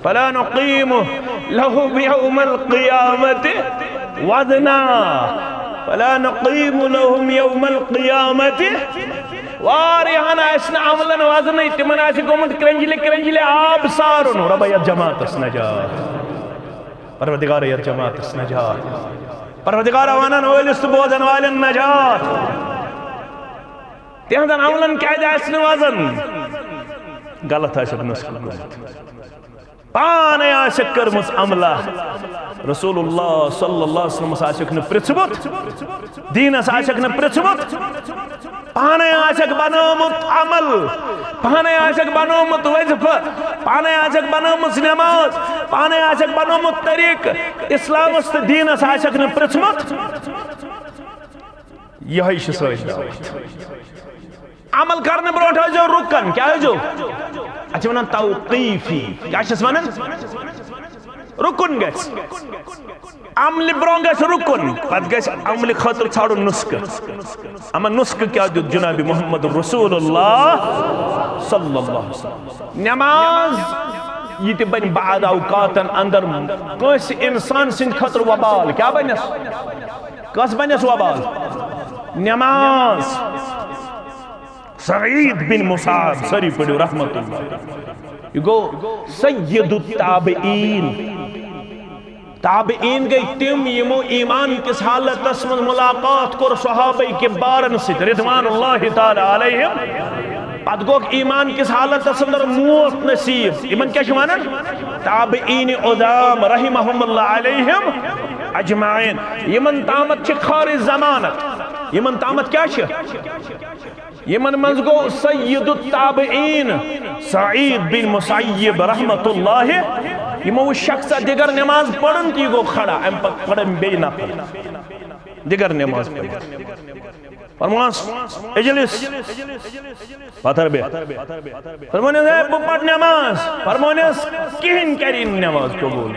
फला नुक़ीमु लहु यौमल क़ियामति वज़ना फला नुक़ीमु लहुम यौमल क़ियामति वार यहाँ आसन अमलन वजन तिमन आसि गोमुत क्रंजिले आब सारुन रब यत जमातस नजात परवरदिगार यत जमातस नजात परवरदिगार वनन वलिस बोधन वालन नजात तिहदन अमलन क्या आसन वजन गलत आशक नस्ल पाने आशक करमुस अमला रसूलुल्लाह सल्लल्लाहु अलैहि वसल्लम आशक ने पृथ्वत दीनस आशक ने पृथ्वत पाने आशक बनोमुत अमल पाने आशक बनोमुत वज़ीफा पाने आशक बनोमुत नमाज पाने आशक बनोमुत तरीक इस्लामस दीनस आशक ने पृथ्वत यही दावत अमल करने ब्रोट हो जो रुकन क्या है जो अच्छा वनान तौक़ीफ़ी क्या वनान रुकन गस अमल ब्रो गस रुकन पत गस अमल खतर छाड़ो नुस्क अमन नुस्क क्या दो जनाब मोहम्मद रसूलुल्लाह सल्लल्लाहु अलैहि वसल्लम नमाज ये बन बाद औकातन अंदर कस इंसान सिंह खतर वबाल क्या बनस कस बनस वबाल नमाज सईद बिन मुसाब सरी पढ़ो रहमतुल्लाह यू गो सय्यदुत ताबईन ताबईन गई तिम यमो ईमान किस हालतस में मुलाकात कर सहाबा के बारन से रिदवानुल्लाह ताला अलैहिम पत गो ईमान किस हालत अंदर मौत नसीब इमन क्या वनान ताबईन उदाम रहिमहुमुल्लाह अलैहिम अजमाइन यमन तामत खारिज जमानत यमन तामत क्या यमन मज गो सय्यदुत ताबईन सईद बिन मुसय्यब रहमतुल्लाह यमो शख्स दिगर नमाज पढ़न ती गो खड़ा अम पढ़न बे नफर दिगर नमाज फरमास इजलिस पत्थर बे फरमाने बो पढ़ नमाज फरमाने किन करिन नमाज कबूल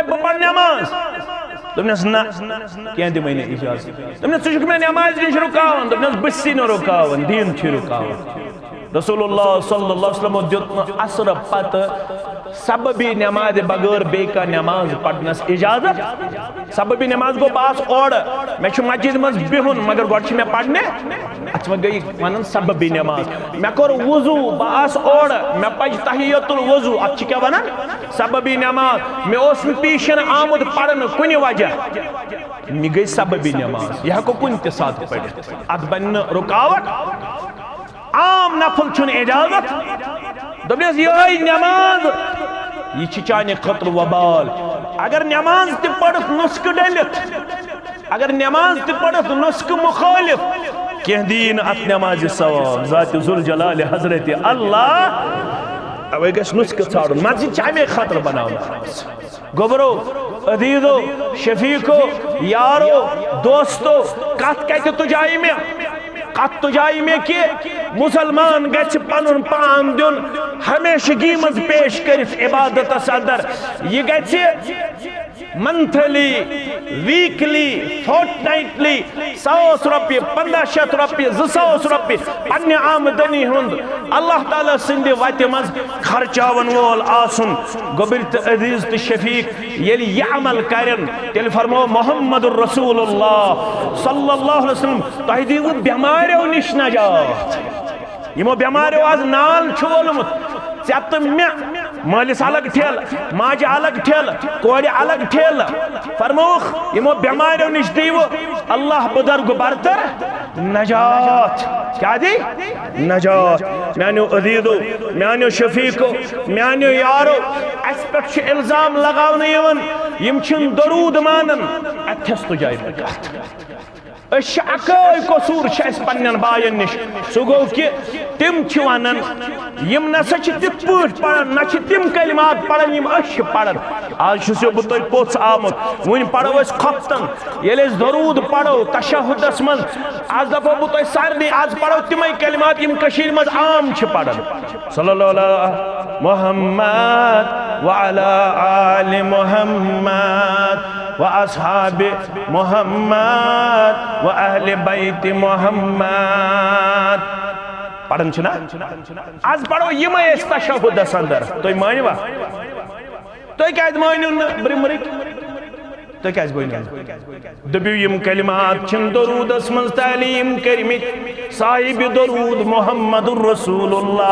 बो पढ़ नमाज दोपनस ना क्या दिमे इजाजत दोपनस तुझ मे नमाज नश रुकावन दोपनस बसी न रुकावन दीन छ रुकावन रसूलुल्लाह सल्लल्लाहु अलैहि वसल्लम दित असर पत सबबी नमाज बगैर बेका नमाज पढ़नस इजाजत सबबी नमाज गो बास ओड मे छु मस्जिद मज बिहुन मगर गोड छ मे पढ़ने अच मे गई वनन सबबी नमाज मे कर वुजू बास ओड मे पज तहियतुल वुजू अच क्या वनन सबबी नमाज मे ओस पीशन आमद पढ़न कुनि वजह मे गई सबबी नमाज यह को कुन ते साथ पढ़ अत बन रुकावट आम नफल छुन इजाजत दोपनस यही नमाज यह चाने खतर वबाल अगर नमाज ते पढ़त नुस्क डलित अगर नमाज ते पढ़त नुस्क मुखालिफ कह दीन अत नमाज सवाब जात जुल जलाल हजरत अल्लाह अवे गस नुस्क छाड़न मस्जिद चामे खतर बनावना गोबरो अदीदो शफीको यारो दोस्तो कत कत तुजाई में कत तुजाई में कि मुसलमान गछ पनुन पान दिन हमेशगी मज पेश कर इबादत अंदर यह गछ मंथली वीकली फोर्टनाइटली 100 रुपये 1500 रुपये 200 रुपये पन्ने आमदनी हुंद अल्लाह ताला सिंध वत मज खर्चावन वोल आसुन गोबिर त अजीज त शफीक यदि यह अमल करन तेल फरमो मोहम्मदुर रसूलुल्लाह सल्लल्लाहु अलैहि वसल्लम तह दीव बेमारियों निश नजात यमो बेमारियों आज नाल छोलमुत चत मे मालिस अलग ठेल माज अलग ठेल कोर अलग ठेल फरमोख यमो बेमारियों निश दीव अल्लाह बुजुर्ग बरतर नजात क्या दी नजात मानो अजीजो मानो शफीको मानो यारो अस पे इल्जाम लगावन यम छिन दरूद मानन अथस तो जाय कत अकाय कसूर पन्न बायन निश सह गो कि तिम वनान यम नसा तिथ पढ़ान ना तिम कलिमात पढ़ान यम पढ़ान आज बह तुम पोथ आमुत वन पढ़ो खफ्तन ये दरूद पढ़ो तशहुदस मज आज दपो बह तुम सारे आज पढ़ो तिम कलिमात यम मज आम पढ़ान सल्लल्लाहु अलैहि मुहम्मद व अला आलि मुहम्मद व अस्हाबि मुहम्मद व अहले बैत मुहम्मद पढ़न छना आज पढ़ो यम तशहुदस अंदर तुम मानवा तुम क्या मानो ब्रिमर तुम क्या दबियो यम कलिमात छिन दरूदस मज तालीम करमित साहिब दरूद मुहम्मदुर रसूलुल्लाह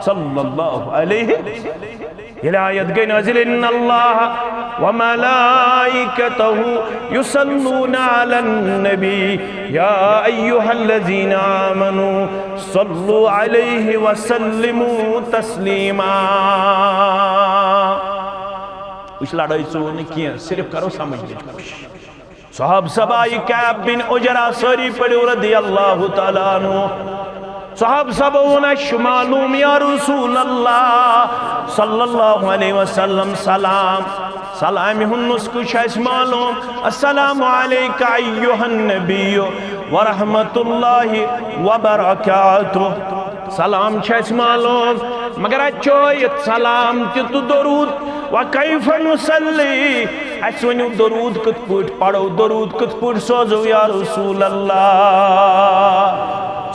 सल्लल्लाहु अलैहि हिदायत गई नाज़िल इन्नल्लाह व मलाइकतहु युसल्लूना अलन नबी या अय्युहल्लज़ीना आमनू सल्लु अलैहि व सल्लिमू तस्लीमा उस लड़ाई से वो नहीं किया सिर्फ करो समझने की कोशिश साहब सबाई कैब बिन उजरा सरी पड़े रदियल्लाहु ताला अन्हु साहब सब मालूम या रसूल अल्लाह सल्लल्लाहु अलैहि वसल्लम सलाम सलाम हुन्नुस्कु मालूम अस्सलामु अलैका अय्युहन नबिय्यु व रहमतुल्लाहि व बरकातुहु सलाम मालूम मगर अच्छोयत सलाम तो दरूद व कैफ नुसल्ली अस वनु दरूद कत पट पढ़ो दरूद कत पट सोजो या रसूल अल्लाह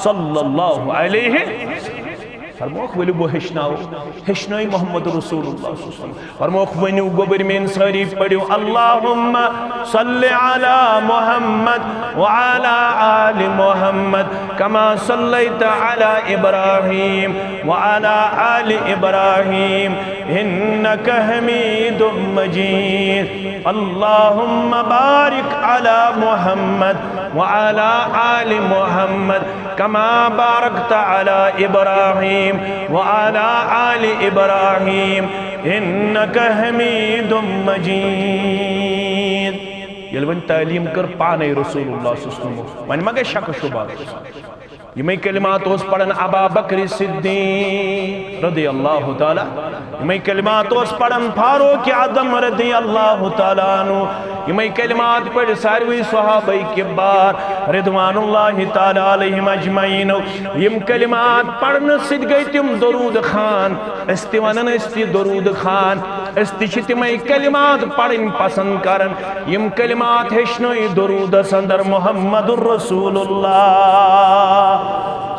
सल्लल्लाहु अलैहि फरमोख वलु बो हेशनाई मोहम्मद रसूलुल्लाह फरमोख वनु गोबर में सारी पढ़ो अल्लाहुम्मा सल्लि अला मुहम्मद व अला आलि मुहम्मद कमा सल्लैता अला इब्राहीम व अला आलि इब्राहीम इन्नका हमीदुम मजीद। अल्लाहुम्मा बारिक अला मुहम्मद व अला आलि मुहम्मद कमा बारकता अला इब्राहीम व अला आलि इब्राहीम इन्नका हमीदुम मजीद। ये वन तालीम कर पाने रसूलुल्लाह सल्लल्लाहु अलैहि वसल्लम वन मगे शक शुबा यमे कलिमात ओस पढ़न अबा बकर सिद्दीक रदियल्लाहु ताला, यमे कलिमात ओस पढ़न फारूक आदम रदियल्लाहु ताला अन्हु, यमे कलिमात पढ़ सारवी सहाबा किबार रिदवानुल्लाहि ताला अलैहिम अजमईन। यम कलिमात पढ़न सिद गई तिम दरूद खान, अस्ति वनन अस्ति दरूद खान, अस्ति तिमे कलिमात पढ़न पसंद करन। यम कलिमात हेशनो दरूद अंदर मुहम्मदुर रसूलुल्लाह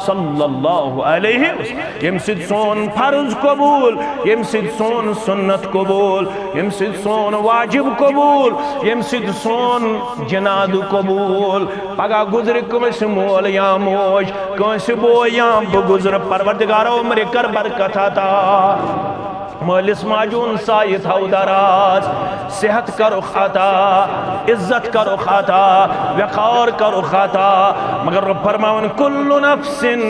सल्लल्लाहु अलैहि वसल्लम। यम सिद सोन फर्ज कबूल, यम सिद सोन सुन्नत कबूल, यम सिद सोन वाजिब कबूल, यम सिद सोन जनाद कबूल। पगा गुजर कमस मोल या मोज, कंस बो या गुजर परवरदिगार उम्र कर बरकत अता। मालिस माजून साय थाउ दराज, सेहत करो खाता, इज्जत करो खाता, वक़ार करो खाता। मगर रब फरमावन कुल्लु नफ्सिन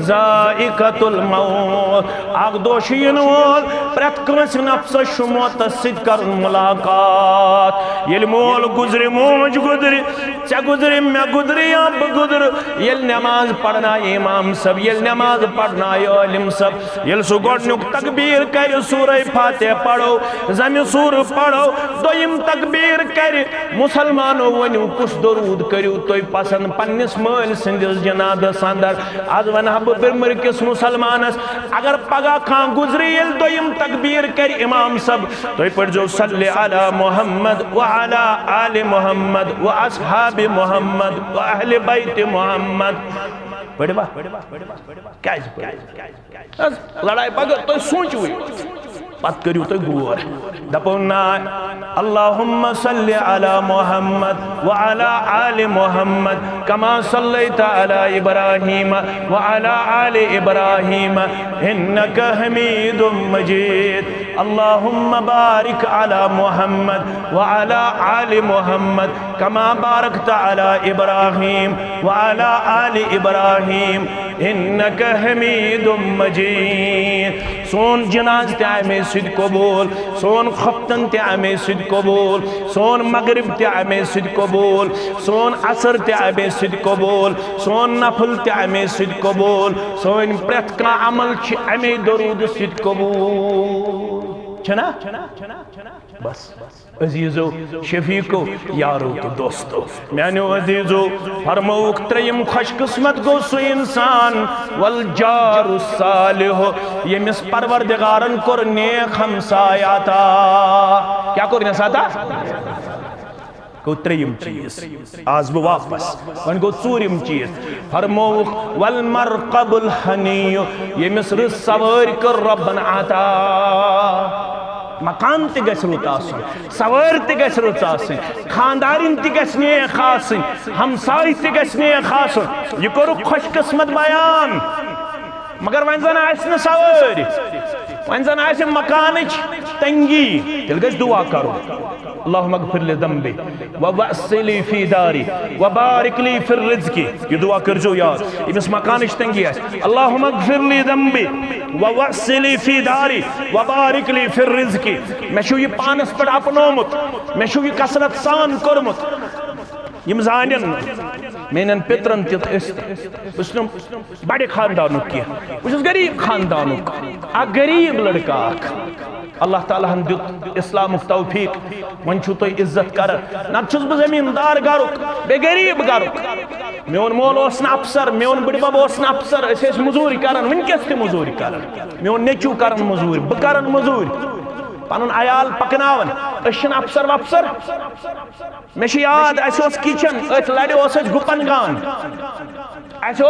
ज़ाइक़तुल मौत। आग दोषीन वोल प्रत कंस नफ्स मौत सिद कर मुलाकात। ये मोल गुजरे मोज गुजरे चे गुजरे मैं गुजरे या गुजर। ये नमाज पढ़ना इमाम सब, ये नमाज पढ़ना आलिम सब, ये सु गोडनुक तकबीर कर सूरह फातिहा पढ़ो, जमी सूर पढ़ो, दोयम तकबीर कर मुसलमानो वनु कुछ दरूद करू तो पसंद पन्निस मल सिंदिस जनादस अंदर। आज वन बिरमर किस मुसलमानस अगर पगा खां गुजरी ये दोयम तकबीर कर इमाम सब तो पढ़ो सल्ले अला मुहम्मद व अला आलि मुहम्मद व अस्हाबि मुहम्मद व अहले बैत मुहम्मद। पढ़वा क्या लड़ाई पगर तो सोचो पत करू तो गोर दपो ना अल्लाहुम्मा सल्लि अला मुहम्मद व अला आलि मुहम्मद कमा सल्लैता अला इब्राहीम व अला आलि इब्राहीम इन्नका हमीदुम मजीद। अल्लाहुम्मा बारिक अला मुहम्मद व अला आलि मुहम्मद कमा बारकता अला इब्राहीम व अला आलि इब्राहीम इन्नका हमीदुम मजीद। सोन जनाज ते आमे सिद कबूल, सोन खफ्तन ते आमे सिद कबूल, सोन मगरिब ते आमे सिद कबूल, सोन असर ते आमे सिद कबूल, सोन नफल ते आमे सिद कबूल, सोन प्रत का अमल छ आमे दरूद सिद कबूल छना। बस अजीजो शफीको यारो तो दोस्तों मैंने अजीजो फरमौक त्रयम खुशकिस्मत गो सो इंसान वल जारु सालिह यमिस परवरदिगारन कोर नेक हमसायाता। क्या कोर नसाता गो त्रयम चीज आज वो वापस वन गो चूरिम चीज फरमौक वल मरकबुल हनी यमिस सवार कर रब्बन आता। मकान ते गस रुत आसन, सवार ते गस रुत आसन, खानदारिन ते गस नेक आसन, हमसाय ते गस नेक आसन। ये करो खुशकिस्मत बयान मगर वन जन आस न सवार, वन जन आस मकानच तंगी तेल गस दुआ करो अल्लाहुम्मा अगफिर लि ज़ंबी व वस्सिली फी दारी व बारिक ली फिर रिज़्क़ी। ये दुआ करजो यार इस मकानच तंगी आस अल्लाहुम्मा अगफिर लि ज़ंबी व वस्सिली फी दारी व बारिक ली फिर रिज़्क़ी। मैं छु ये पानस पर अपनोमुत, मैं छु ये कसरत सान करमुत यम जानन मेनन पित्रन तित बड़े खानदानुक किया गरीब खानदानुक आ गरीब लड़का अल्लाह ताला हन दित इस्लामुक तौफीक वन छु तो इज्जत कर न छुस ब जमींदार गारुक बे गरीब गारुक। मेन मोल ओस न अफसर, मेन बड़बब ओस न अफसर, अस मजूरी करन वनकस ते मजूरी करन, मेन नेचू करन मजूरी ब करन मजूरी पन अयाल पकनावन अशन अफसर वफसर। मे याद अस किचन अथ लड़े गुपन गान अस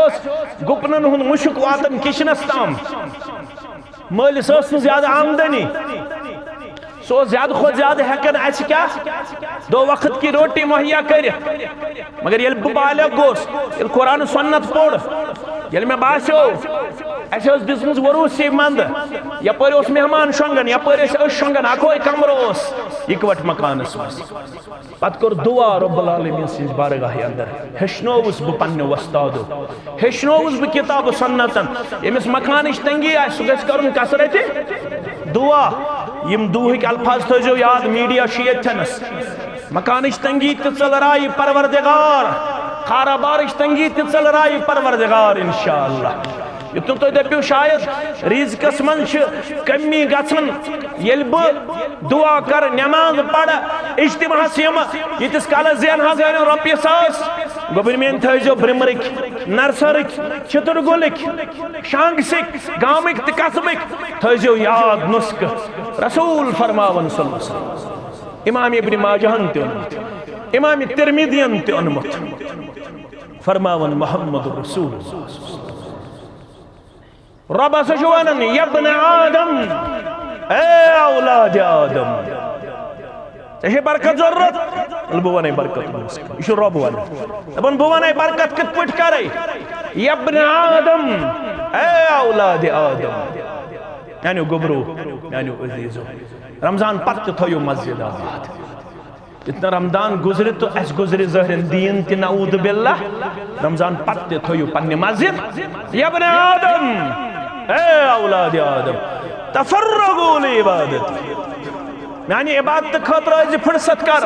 गुपनन हुन मुशक वातन किचनस तम मलिस ज्यादा आमदनी सो ज्यादा खुद ज्यादा हेकन अस क्या दो वक्त की रोटी मुहैया कर मगर ये बालिग गोस ये कुरान सुन्नत पोड़ ये मे बास्यो ऐसे दिसमस वरूसी मंद यपर मेहमान शोंगन यपर शोंगन अकोई कमर इकवट मकानस पत कोर दुआ रब्बुल आलमीन सिंज बारगाह अंदर हेचनोवस बह पन्ने वस्तादो हेचनोवस बह किताब सन्नतन यमिस मकान तंगी आ सह गछ करन कसरत दुआ यम दुहक अल्फाज थो याद मीडिया येथनस मकान तंगी तलराय परवरदिगार खाराबार तंगी तलराय परवरदिगार इंशाअल्लाह युतन तो दपो शायद रिज़्क़स मन कमी गन ये दुआ कर नमाज पढ़ इज्तिमास यीतिस काल जेन रॉपिय सास गोबरमेन थो ब्रिमरिक नरसरिक चितुरगुलिक शांगसिक गामिक तो कस्बिक थो याद नुस्ख रसूल फरमावन इमाम इब्न माजहन तोनमुत इमाम तिरमिदियन तोनमुत फरमावन मोहम्मद रसूल रब वन यब्न आदम ए औलाद आदम ऐसे बरकत जरूरत बह वन बरकत यह रब वन दपन बह वन बरकत कित पट कर यब्न आदम ए औलाद आदम यानी गोबरो यानी अजीजो रमजान पत्त थो मस्जिद आबाद इतना रमजान गुजरे तो अस गुजरे जहर दीन ति नऊद बिल्लाह रमजान पत्त थो पन्ने मस्जिद यब्न आदम ए औलाद आदम तफर्रगू लिइबादत यानी इबादत खतर फुर्सत कर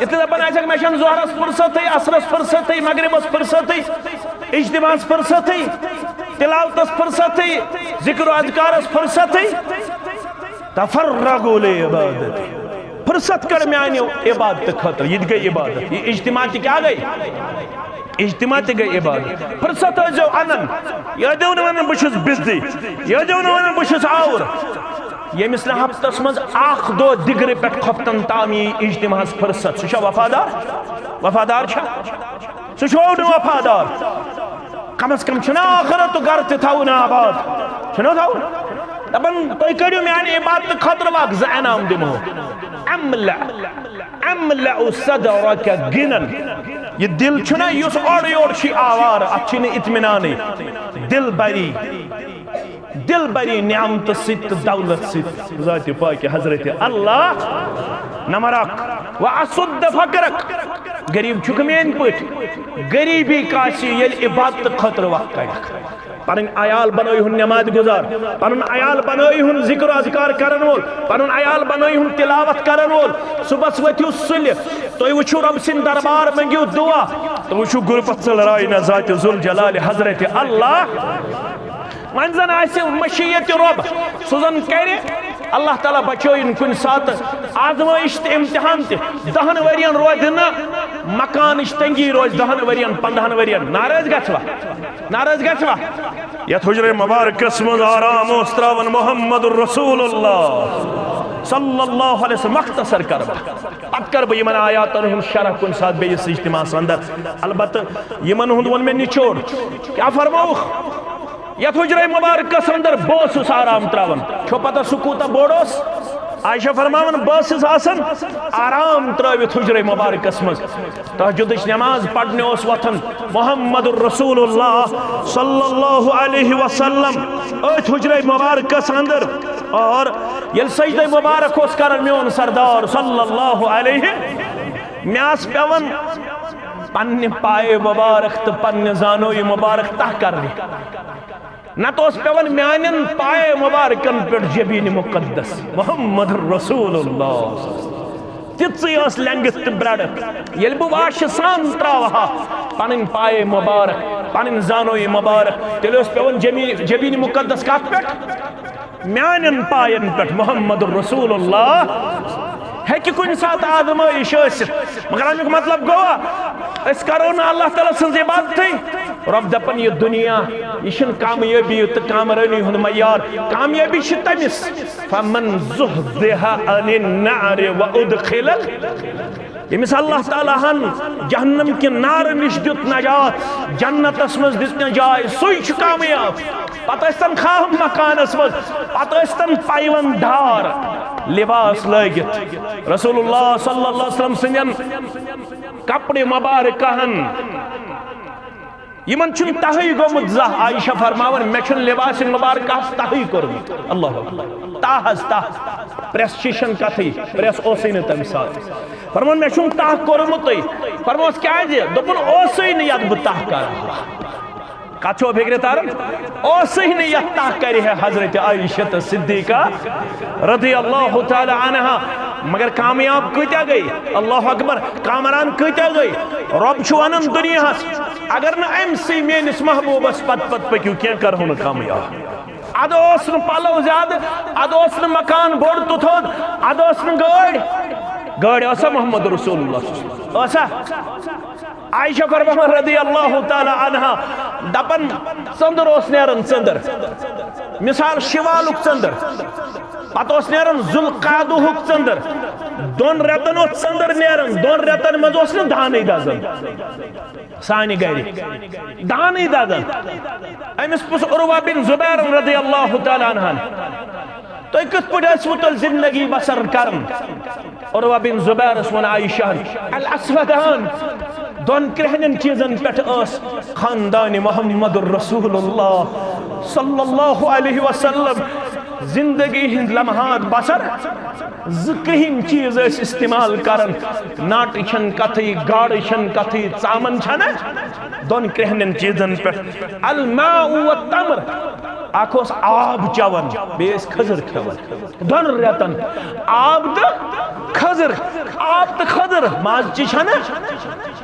इतने दपान आजक मे जोहरस फुर्सत असरस फुर्सत मगरिबस फुर्सत इज्तिमास फुर्सत तिलावतस फुर्सत जिक्र अज़कारस फुर्सत तफर्रगू लिइबादत फुर्सत कर म्यानी इबादत खतर यह गई इबादत ये इज्तिमा क्या गई इज्तिमा गई इबादत फुर्सत हो अनन यह दो वन बहुत बिजी यह दो वन बहुत आवर यमिस न हफ्तस मज अख दो दिगरे पे खफ्तन ताम इज्तिमा फुर्सत सह वफादार वफादार सह वफादार कम अज कम आखरत तो गर तवन आबाद दपन तुम करो म्यान इबादत खतर वक ज इनाम दिमो अमला सदरक गिनन ये दिल छुना युस ओर योर छी आवार अच्छी इत्मीनान दिल बरी नियामत सित दौलत सित ज़ात पाक हजरत अल्लाह नमरक व असुद्द फकरक गरीब छुक मेन पट गरीबी काशी ये इबादत खतर वक्त कड़क पन अयाल बनोन नमाज गुजार पन अयाल बनोन जिक्र अज़कार करन वोल पन अयाल बनोन तिलावत करन वोल सुबह वथु सुल तुम वो रब सिंद दरबार मंगो दुआ तो वो गुरबत लड़ाई न ज़ात जुल जलाल हजरत अल्लाह वन जन मशीयत रब सुजन कर अल्लाह ताला बचोन कुन सात आजमाइश इम्तिहान 10 वरियन रोज न मकान तंगी रोज 10 वरियन 15 वरियन नाराज गवा यथ हुजरे मुबारकस मज आराम त्रावन मोहम्मद रसूलुल्लाह सल्लल्लाहु अलैहि वसल्लम मख्तसर कर पत कर बह आयातन हुंद शरह कुन सात बेस इज्तिमास अंदर अलबत्त यमन हुंद वन मे निचोड़ क्या फरमाउख यथ हुजरे मुबारकस अंदर बस आराम त्रावन छो पता सह कूता बोड़ आयशा फरमावन बस आराम त्रवित हुजरे मुबारकस मज तहज्जुद नमाज पढ़ने वथन मोहम्मद रसूलुल्लाह सल्लल्लाहु अलैहि वसल्लम अथ हुजरे मुबारकस अंदर और ये सजदे मुबारक कर मोन सरदार सल्लल्लाहु अलैहि म्यास पेवन पन्ने पाए मुबारक तो पन्ने जानोई मुबारक तह करने न तो पेवन म्यान पाए मुबारकन पे जबीन मुकद्दस मोहम्मद रसूलुल्लाह तित्स लेंगथ तो ब्रड़त ये बह वाश सान त्रावहा पन पाए मुबारक पन जानोई मुबारक तेल पेवन जबीन मुकद्दस कत पे म्यान पायन पे मोहम्मद रसूलुल्लाह है कि कुछ सात आजमाइश मगर अमुक मतलब गोवा करो ना अल्लाह ताला सज इबादत रब दपन यह दुनिया यह कामयाबी तो कामरानी हुंद मयार कामयाबी तमिस फमन ज़ुहज़िहा अनिन नार व उदखिल यमिस अल्लाह ताला हन जहन्नम के नार निश दित नजात जन्नतस मज दित जाय सुई कामयाब पतन खाह मकानस मज पतन पाइवन धार लिबास लगित रसूलुल्लाह सल्लल्लाहु अलैहि वसल्लम सिंदन कपड़े मुबारक हन यमन छुन तहई गोमुत जह आयशा फरमावन मे छुन लिबास मुबारक तहई कोरमुत अल्लाह ताहस ताह प्रेस्टिशन कथी प्रेस ओसै न तम साथ फरमान मे छुन ताह कोरमुत फरमास क्या जे दोपन ओसै न यद ब ताह कर कछो फिक्र तार ओसै न यद ताह करे है हजरत आयशा सिद्दीका रज़ियल्लाहु तआला अन्हा मगर कामयाब कत्या गई अल्लाह अकबर कामरान कत्या गई रब छु वनन दुनिया अगर न अमसी मेनिस महबूबस पत पत पक्यू क्या करहु न कामयाब अद ओस न पलो ज्यादा अद ओस न मकान बोड़ तुथोद अद ओस न गाड़ ओसा मोहम्मद रसूलुल्लाह ओसा आयशा फरमान रज़ियल्लाहु तआला अन्हा दपन चंदर ओस नेरन चंदर मिसाल शिवालुक चंदर पत ओस नेरन जुल्कादुहुक चंदर दोन रेतन ओस चंदर नेरन दोन रेतन मज ओस न धानै दजन सानि गरि धानै दजन अमिस पुस उर्वा बिन जुबैर रज़ियल्लाहु तआला अन्हा तो कत पट जिंदगी बसर कर उर्वा बिन जुबैर वन आयशा अल अस्वदान दोन क्रहन चीजन पे खानदान मोहम्मद रसूलुल्लाह सल्लल्लाहु अलैहि वसल्लम जिंदगी हिंद लम्हात बसर ज़्रिहिम चीज इस्तेमाल करन नाट छन कथी गाड़ छन कथी चामन छन दोन क्रहन चीजन पे अल माउ व तमर आखोस आब चवन बेस खजर खेवन दोन रेतन आब तो खजर आब तो खजर माज छन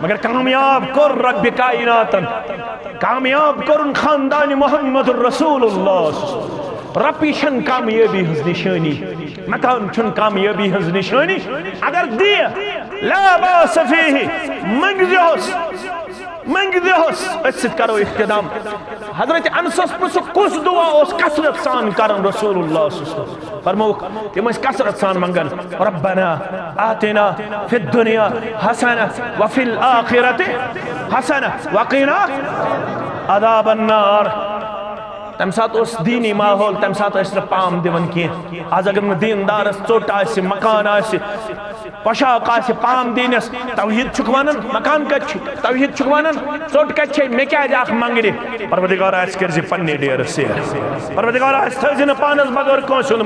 मगर कामयाब कर रब कायनातन कामयाब कर खानदान मोहम्मद रसूलुल्लाह रपी छन कामयाबी हज निशानी मकान छन कामयाबी हज निशानी अगर दिय ला बास फीही मंग दियोस करो इख्तिदाम हजरत अनस पुछ कुस दुआ उस कसरत सान करन रसूलुल्लाह फरमो तिम कसरत सान मंगन रब्बना आतिना फिद दुनिया हसना व फिल आखिरति हसना व क़िना अज़ाबन नार तम सात उस दीनी माहौल तम सात पाम दिवन की आज अगर दीनदार चोट आसि मकान आसि पोशाक आसि पाम दीनस तौहीद छुक वनन मकान कछ तौहीद छुक वनन चोट कछ मे क्या जाख मंगरे परवरदिगार आस कर पन्ने डेर से परवरदिगार आस थज न पानस मगर कोन